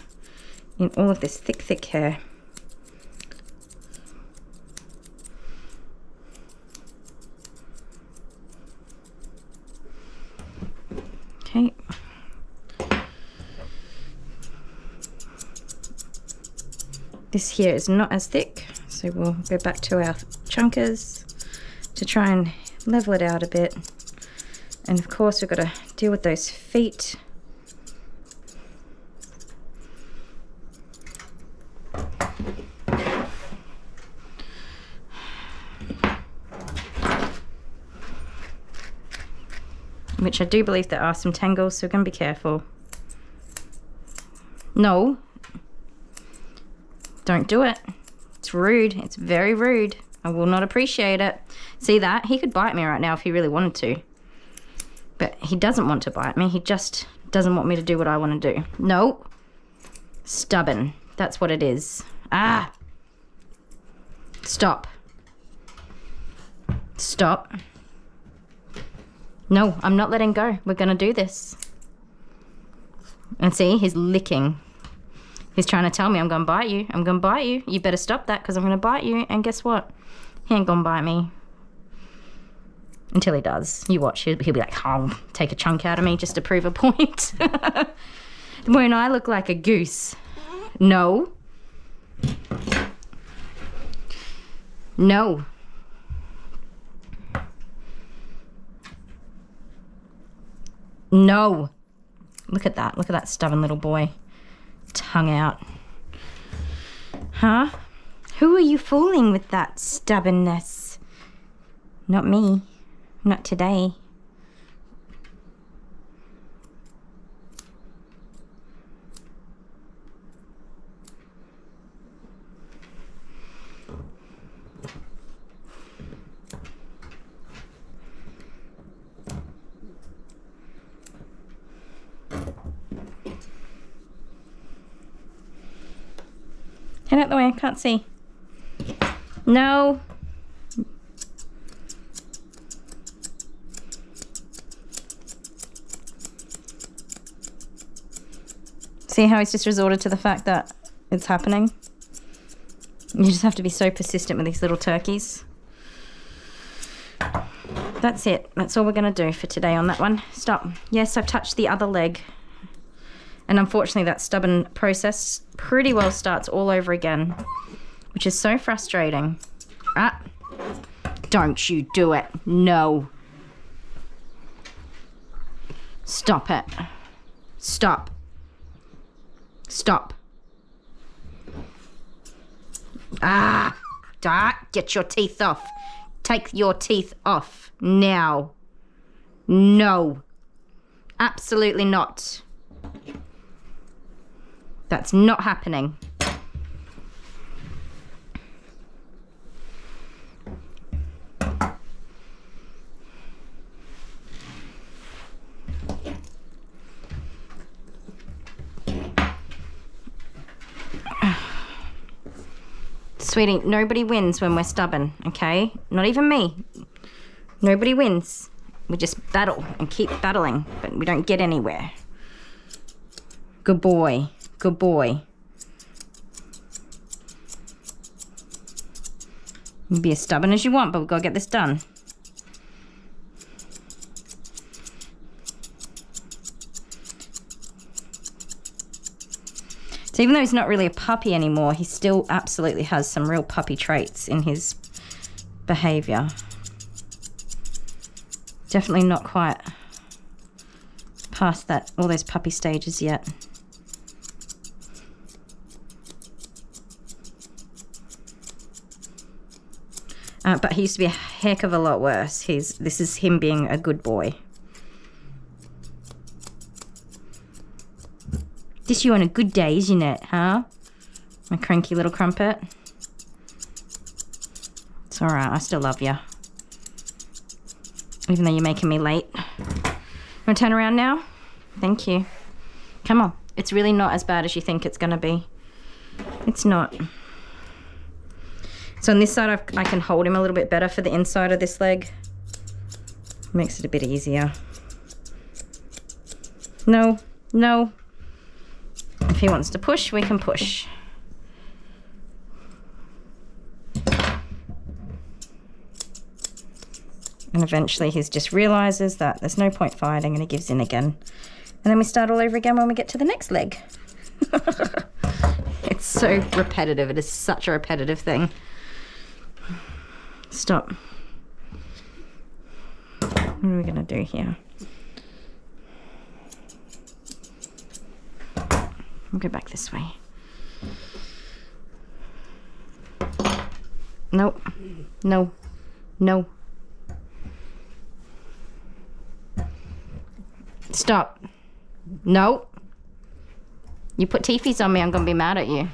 in all of this thick, thick hair. Okay. This here is not as thick, so we'll go back to our chunkers to try and level it out a bit. And of course we've got to deal with those feet. Which I do believe there are some tangles, so we're going to be careful. No. Don't do it. It's rude. It's very rude. I will not appreciate it. See that? He could bite me right now if he really wanted to. But he doesn't want to bite me. He just doesn't want me to do what I want to do. No. Stubborn. That's what it is. Ah! Stop. Stop. No, I'm not letting go. We're going to do this. And see, he's licking. He's trying to tell me I'm going to bite you. I'm going to bite you. You better stop that because I'm going to bite you. And guess what? He ain't going to bite me. Until he does. You watch. He'll be like, oh, take a chunk out of me just to prove a point. Won't I look like a goose? No. No. No. Look at that. Look at that stubborn little boy. Tongue out. Huh? Who are you fooling with that stubbornness? Not me. Not today. Head out the way, I can't see. No. See how he's just resorted to the fact that it's happening? You just have to be so persistent with these little turkeys. That's it. That's all we're going to do for today on that one. Stop. Yes, I've touched the other leg. And unfortunately, that stubborn process pretty well starts all over again, which is so frustrating. Ah, don't you do it. No. Stop it. Stop. Stop. Ah, get your teeth off. Take your teeth off now. No. Absolutely not. That's not happening. Sweetie, nobody wins when we're stubborn, okay? Not even me. Nobody wins. We just battle and keep battling, but we don't get anywhere. Good boy. Good boy. You can be as stubborn as you want, but we've got to get this done. So even though he's not really a puppy anymore, he still absolutely has some real puppy traits in his behavior. Definitely not quite past that, all those puppy stages yet. But he used to be a heck of a lot worse. This is him being a good boy. This you on a good day, isn't it, huh? My cranky little crumpet. It's alright, I still love you. Even though you're making me late. You want to turn around now? Thank you. Come on. It's really not as bad as you think it's going to be. It's not. So on this side, I can hold him a little bit better for the inside of this leg. Makes it a bit easier. No, no. If he wants to push, we can push. And eventually he just realizes that there's no point fighting and he gives in again. And then we start all over again when we get to the next leg. It's so repetitive. It is such a repetitive thing. Stop. What are we going to do here? We'll go back this way. Nope. No. No. Stop. No. You put teefies on me, I'm going to be mad at you.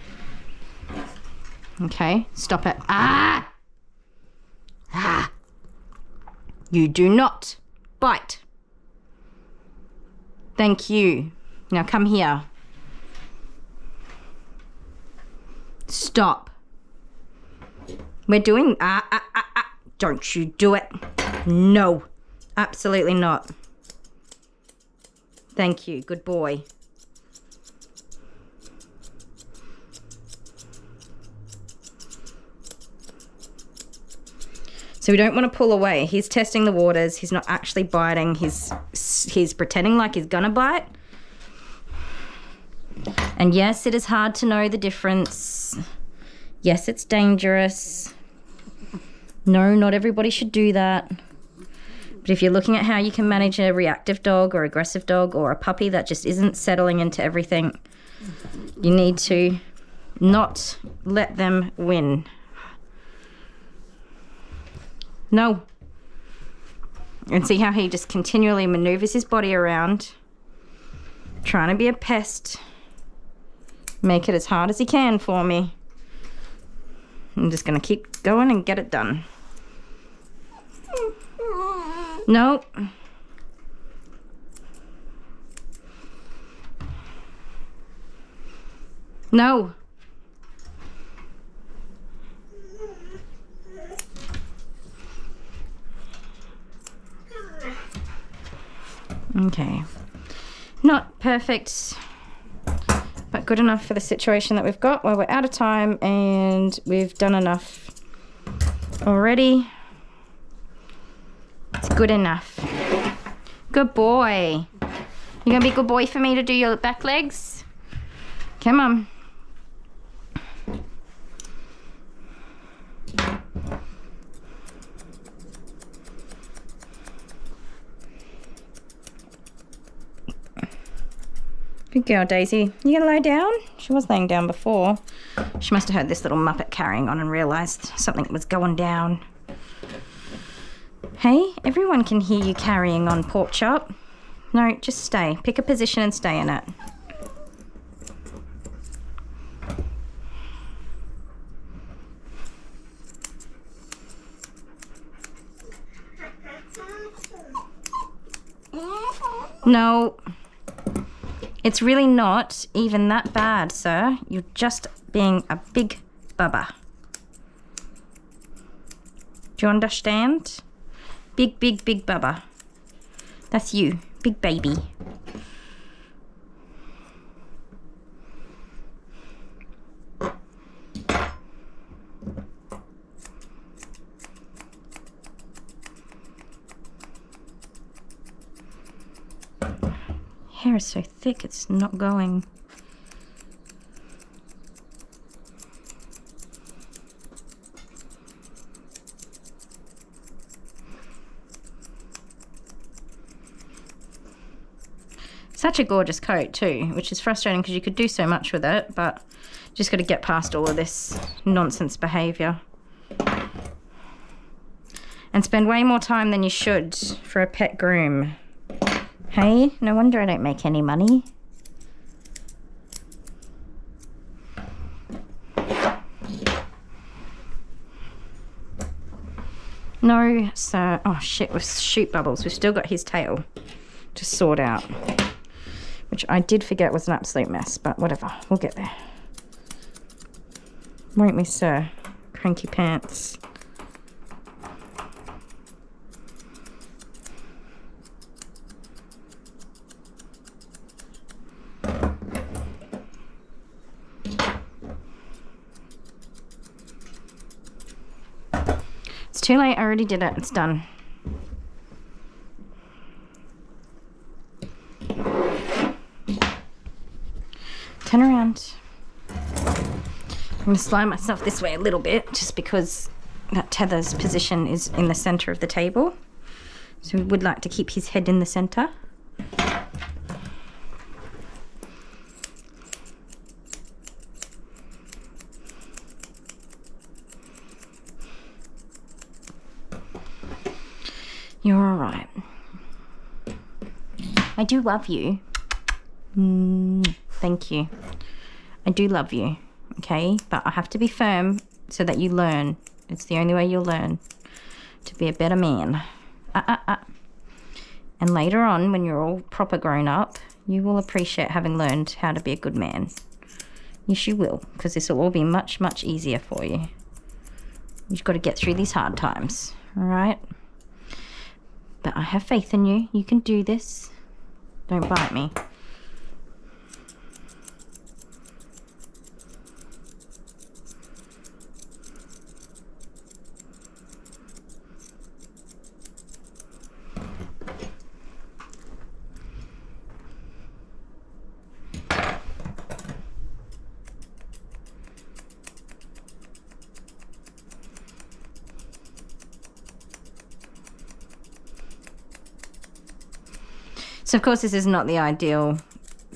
Okay, stop it. Ah! Ah! You do not bite. Thank you. Now come here. Stop. We're doing... Don't you do it. No. Absolutely not. Thank you. Good boy. So we don't want to pull away. He's testing the waters. He's not actually biting. He's pretending like he's gonna bite. And yes, it is hard to know the difference. Yes, it's dangerous. No, not everybody should do that. But if you're looking at how you can manage a reactive dog or aggressive dog or a puppy that just isn't settling into everything, you need to not let them win. No. And see how he just continually maneuvers his body around, trying to be a pest. Make it as hard as he can for me. I'm just going to keep going and get it done. No. No. Okay. Not perfect, but good enough for the situation that we've got. Well, we're out of time and we've done enough already. It's good enough. Good boy. You gonna be a good boy for me to do your back legs? Come on. Good girl, Daisy. You gonna lie down? She was laying down before. She must have heard this little muppet carrying on and realised something was going down. Hey, everyone can hear you carrying on, Pork Chop. No, just stay. Pick a position and stay in it. No. It's really not even that bad, sir. You're just being a big bubba. Do you understand? Big, big, big bubba. That's you. Big baby. Hair is so thick, it's not going. Such a gorgeous coat too, which is frustrating because you could do so much with it, but just got to get past all of this nonsense behaviour. And spend way more time than you should for a pet groom. Hey, no wonder I don't make any money. No, sir. Oh shit, with shoot bubbles. We've still got his tail to sort out, which I did forget was an absolute mess, but whatever, we'll get there. Won't we, sir? Cranky pants. It's too late, I already did it, it's done. Turn around. I'm going to slide myself this way a little bit just because that tether's position is in the centre of the table. So we would like to keep his head in the centre. You're all right. I do love you. Thank you. I do love you. okay? But I have to be firm so that you learn. It's the only way you'll learn to be a better man. And later on, when you're all proper grown up, you will appreciate having learned how to be a good man. Yes, you will, because this will all be much, much easier for you. You've got to get through these hard times, all right? But I have faith in you. You can do this. Don't bite me. So of course this is not the ideal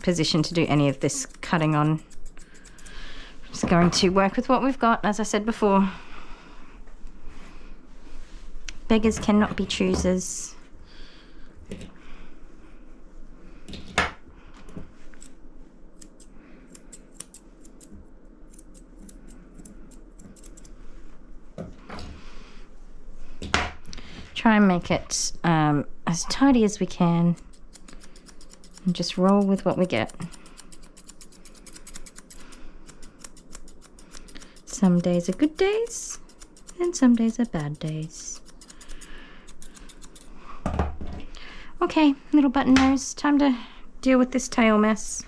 position to do any of this cutting on. I'm just going to work with what we've got, as I said before. Beggars cannot be choosers. Try and make it as tidy as we can. And just roll with what we get. Some days are good days, and some days are bad days. Okay, little button nose, time to deal with this tail mess.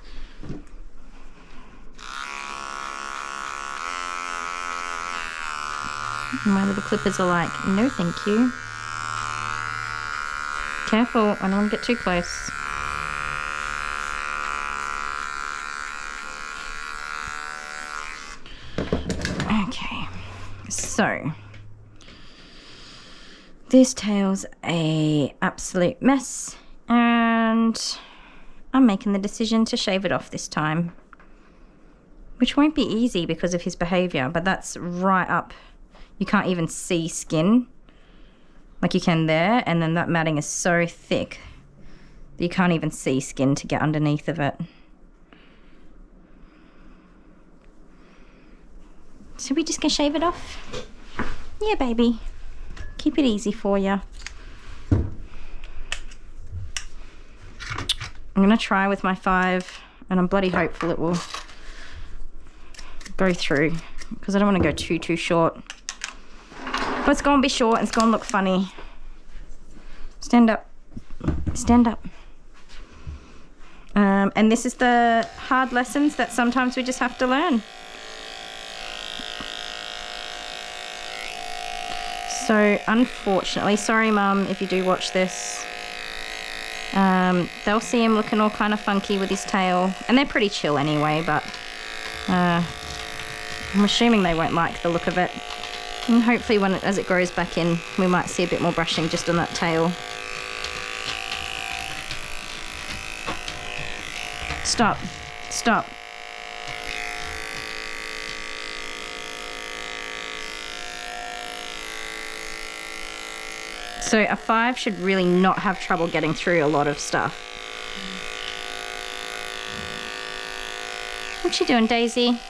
My little clippers are like, no thank you. Careful, I don't want to get too close. Okay, so this tail's a absolute mess, and I'm making the decision to shave it off this time, which won't be easy because of his behavior, but that's right up. You can't even see skin like you can there, and then that matting is so thick that you can't even see skin to get underneath of it. So we just gonna shave it off? Yeah, baby. Keep it easy for you. I'm gonna try with my 5, and I'm bloody hopeful it will go through, because I don't want to go too short. But it's gonna be short and it's gonna look funny. Stand up. Stand up. And this is the hard lessons that sometimes we just have to learn. So unfortunately, sorry Mum if you do watch this, they'll see him looking all kind of funky with his tail, and they're pretty chill anyway, but I'm assuming they won't like the look of it. And hopefully as it grows back in, we might see a bit more brushing just on that tail. Stop. Stop. So a 5 should really not have trouble getting through a lot of stuff. What you doing, Daisy?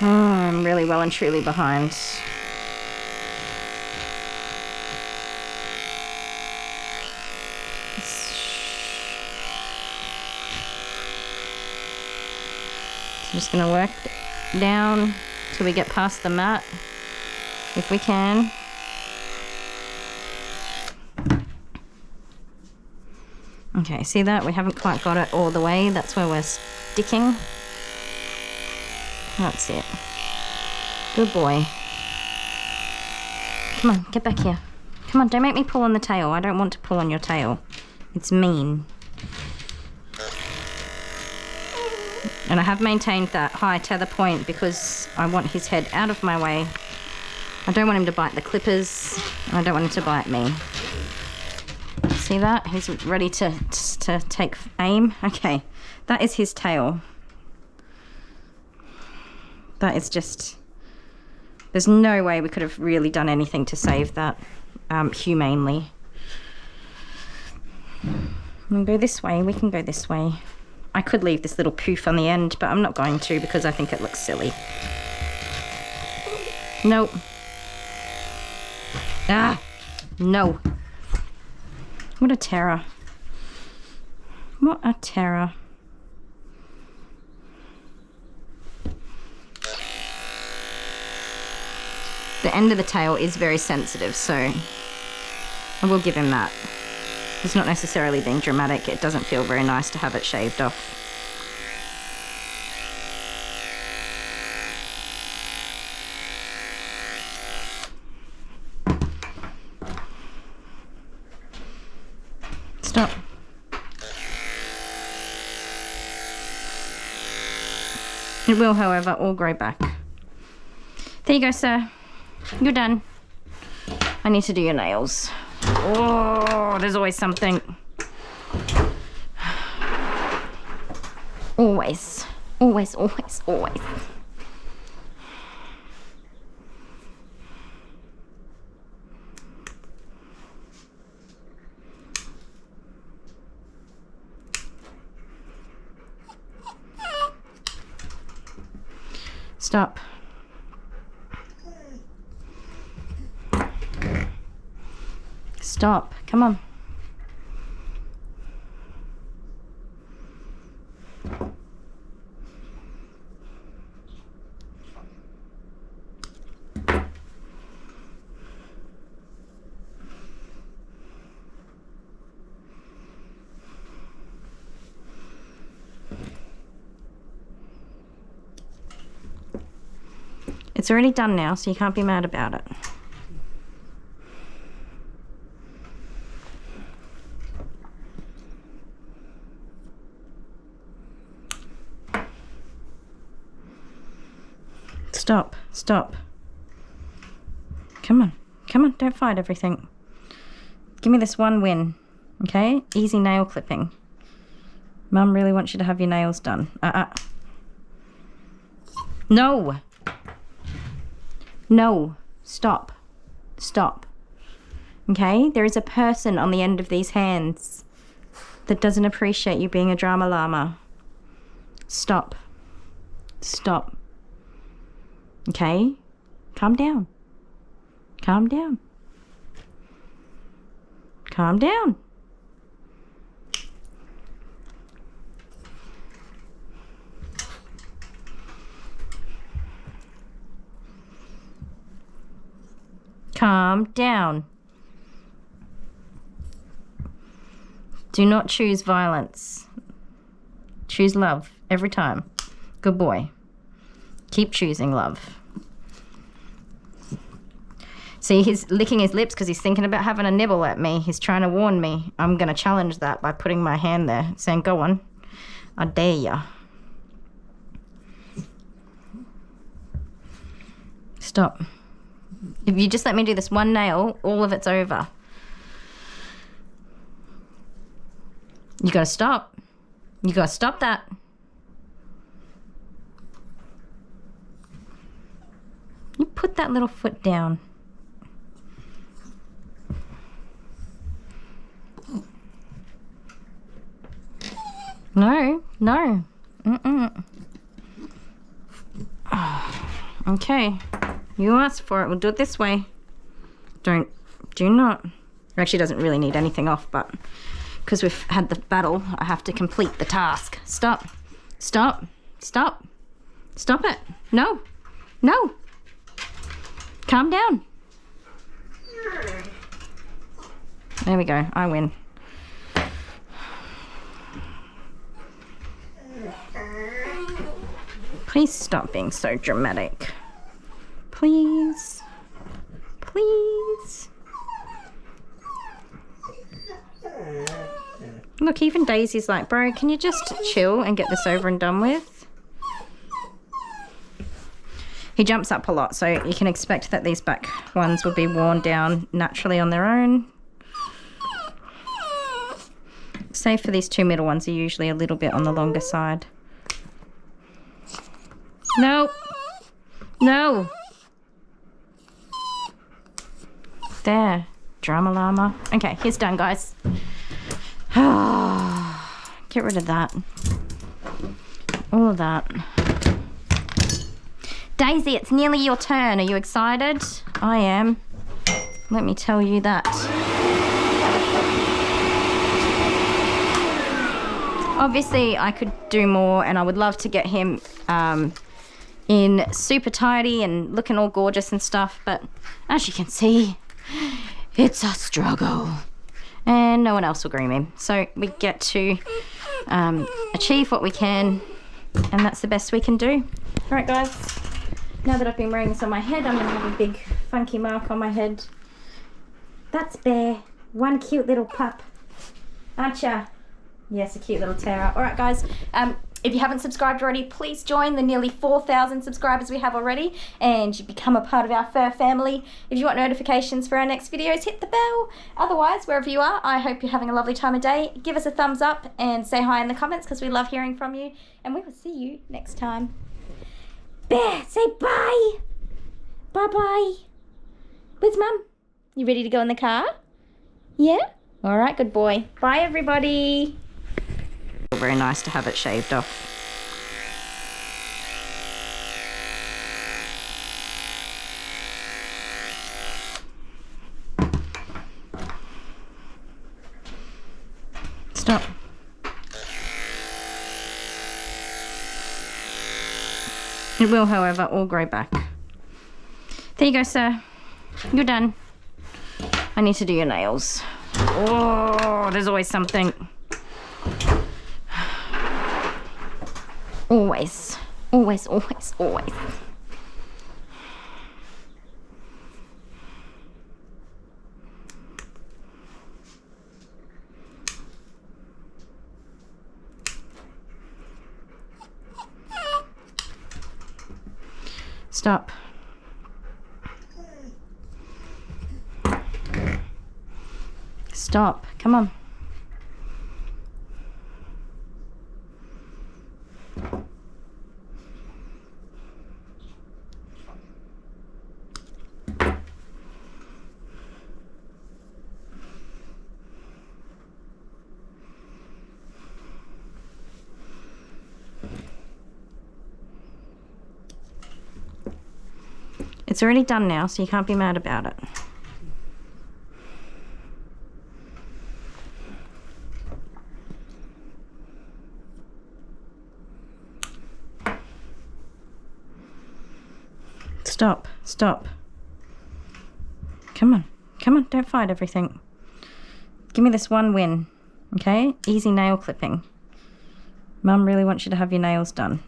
Oh, I'm really well and truly behind. I'm just going to work down till we get past the mat, if we can. Okay, see that? We haven't quite got it all the way. That's where we're sticking. That's it. Good boy. Come on, get back here. Come on, don't make me pull on the tail. I don't want to pull on your tail. It's mean. And I have maintained that high tether point because I want his head out of my way. I don't want him to bite the clippers, and I don't want him to bite me. See that? He's ready to take aim. Okay, that is his tail. That is just... There's no way we could have really done anything to save that humanely. We'll go this way. We can go this way. I could leave this little poof on the end, but I'm not going to because I think it looks silly. Nope. Ah! No. What a terror. What a terror. The end of the tail is very sensitive, so I will give him that. It's not necessarily being dramatic. It doesn't feel very nice to have it shaved off. Stop. It will, however, all grow back. There you go, sir. You're done. I need to do your nails. Oh, there's always something. Always. Always, always, always. Stop. Stop. Come on. It's already done now, so you can't be mad about it. Stop, stop. Come on, come on, don't fight everything. Give me this one win, okay? Easy nail clipping. Mum really wants you to have your nails done. No! No, stop, stop. Okay, there is a person on the end of these hands that doesn't appreciate you being a drama llama. Stop, stop. Okay, calm down, calm down, calm down. Calm down. Do not choose violence. Choose love every time. Good boy. Keep choosing love. See, he's licking his lips because he's thinking about having a nibble at me. He's trying to warn me. I'm going to challenge that by putting my hand there, saying, go on. I dare ya. Stop. If you just let me do this one nail, all of it's over. You gotta stop. You gotta stop that. You put that little foot down. No, no. Okay. You asked for it. We'll do it this way. Do not. It actually doesn't really need anything off, but because we've had the battle, I have to complete the task. Stop. Stop. Stop. Stop it. No. No. Calm down. There we go. I win. Please stop being so dramatic. Please. Please. Look, even Daisy's like, bro, can you just chill and get this over and done with? He jumps up a lot, so you can expect that these back ones will be worn down naturally on their own. Save for these two middle ones are usually a little bit on the longer side. No. No. There. Drama llama. Okay, he's done, guys. Get rid of that. All of that. Daisy, it's nearly your turn. Are you excited? I am. Let me tell you that. Obviously, I could do more, and I would love to get him in super tidy and looking all gorgeous and stuff, but as you can see, it's a struggle. And no one else will groom him. So we get to achieve what we can, and that's the best we can do. All right, guys. Now that I've been wearing this on my head, I'm going to have a big funky mark on my head. That's Bear. One cute little pup. Aren't ya? Yes, a cute little terror. All right, guys. If you haven't subscribed already, please join the nearly 4,000 subscribers we have already, and you become a part of our fur family. If you want notifications for our next videos, hit the bell. Otherwise, wherever you are, I hope you're having a lovely time of day. Give us a thumbs up and say hi in the comments, because we love hearing from you, and we will see you next time. Bear, say bye. Bye-bye. Where's Mum? You ready to go in the car? Yeah? All right, good boy. Bye, everybody. Very nice to have it shaved off. Stop. It will, however, all grow back. There you go, sir. You're done. I need to do your nails. Oh, there's always something. Always, always, always, always. Stop. Stop. Come on. It's already done now, so you can't be mad about it. Stop, stop. Come on, come on, don't fight everything. Give me this one win, okay? Easy nail clipping. Mum really wants you to have your nails done.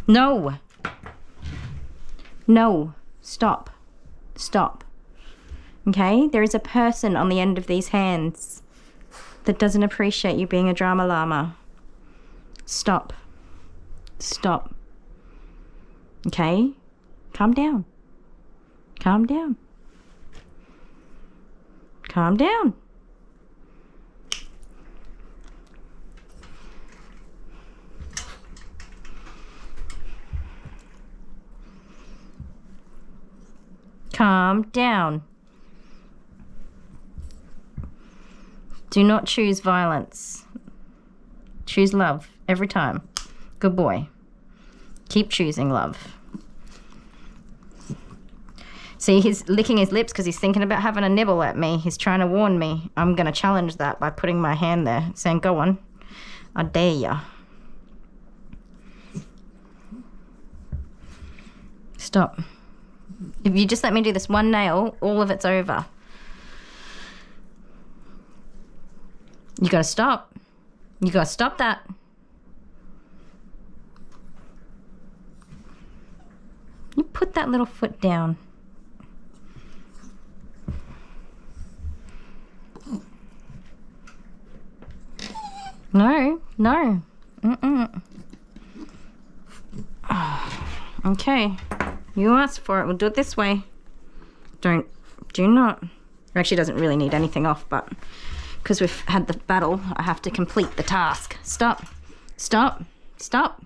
No! No, stop, stop. Okay, there is a person on the end of these hands that doesn't appreciate you being a drama llama. Stop, stop. Okay, calm down, calm down, calm down. Calm down. Do not choose violence. Choose love every time. Good boy. Keep choosing love. See, he's licking his lips because he's thinking about having a nibble at me. He's trying to warn me. I'm going to challenge that by putting my hand there, saying, go on. I dare ya. Stop. If you just let me do this one nail, all of it's over. You gotta stop. You gotta stop that. You put that little foot down. No, no. Okay. You asked for it. We'll do it this way. Do not. It actually doesn't really need anything off, but because we've had the battle, I have to complete the task. Stop. Stop. Stop.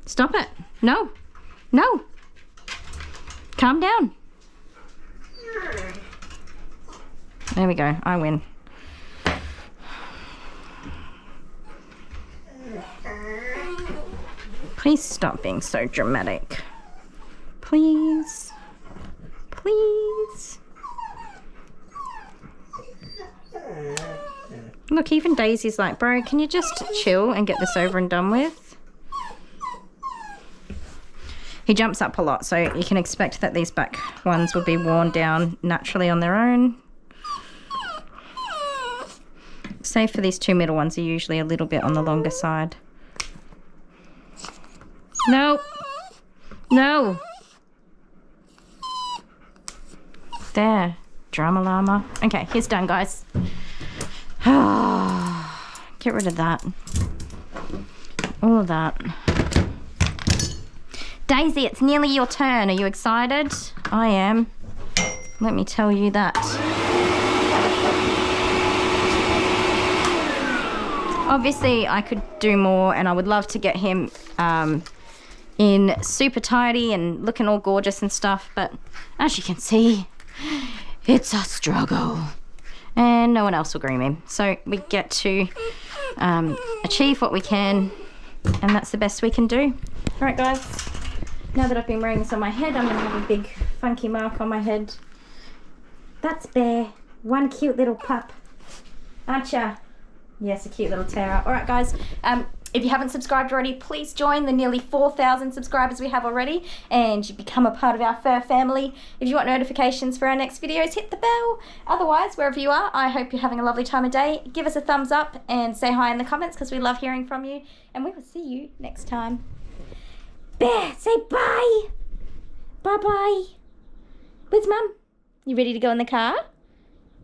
Stop it. No. No. Calm down. There we go. I win. Please stop being so dramatic. Please. Please. Look, even Daisy's like, bro, can you just chill and get this over and done with? He jumps up a lot, so you can expect that these back ones will be worn down naturally on their own. Save for these two middle ones are usually a little bit on the longer side. No. No. There. Drama llama. Okay, he's done, guys. Get rid of that. All of that. Daisy, it's nearly your turn. Are you excited? I am. Let me tell you that. Obviously, I could do more, and I would love to get him in super tidy and looking all gorgeous and stuff, but as you can see, it's a struggle. And no one else will groom him. So we get to achieve what we can, and that's the best we can do. All right, guys. Now that I've been wearing this on my head, I'm going to have a big funky mark on my head. That's Bear. One cute little pup. Aren't ya? Yes, a cute little terror. All right, guys. If you haven't subscribed already, please join the nearly 4,000 subscribers we have already, and you become a part of our fur family. If you want notifications for our next videos, hit the bell. Otherwise, wherever you are, I hope you're having a lovely time of day. Give us a thumbs up and say hi in the comments, because we love hearing from you, and we will see you next time. Bear, say bye. Bye-bye. Where's Mum? You ready to go in the car?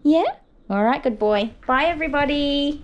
Yeah? All right, good boy. Bye, everybody.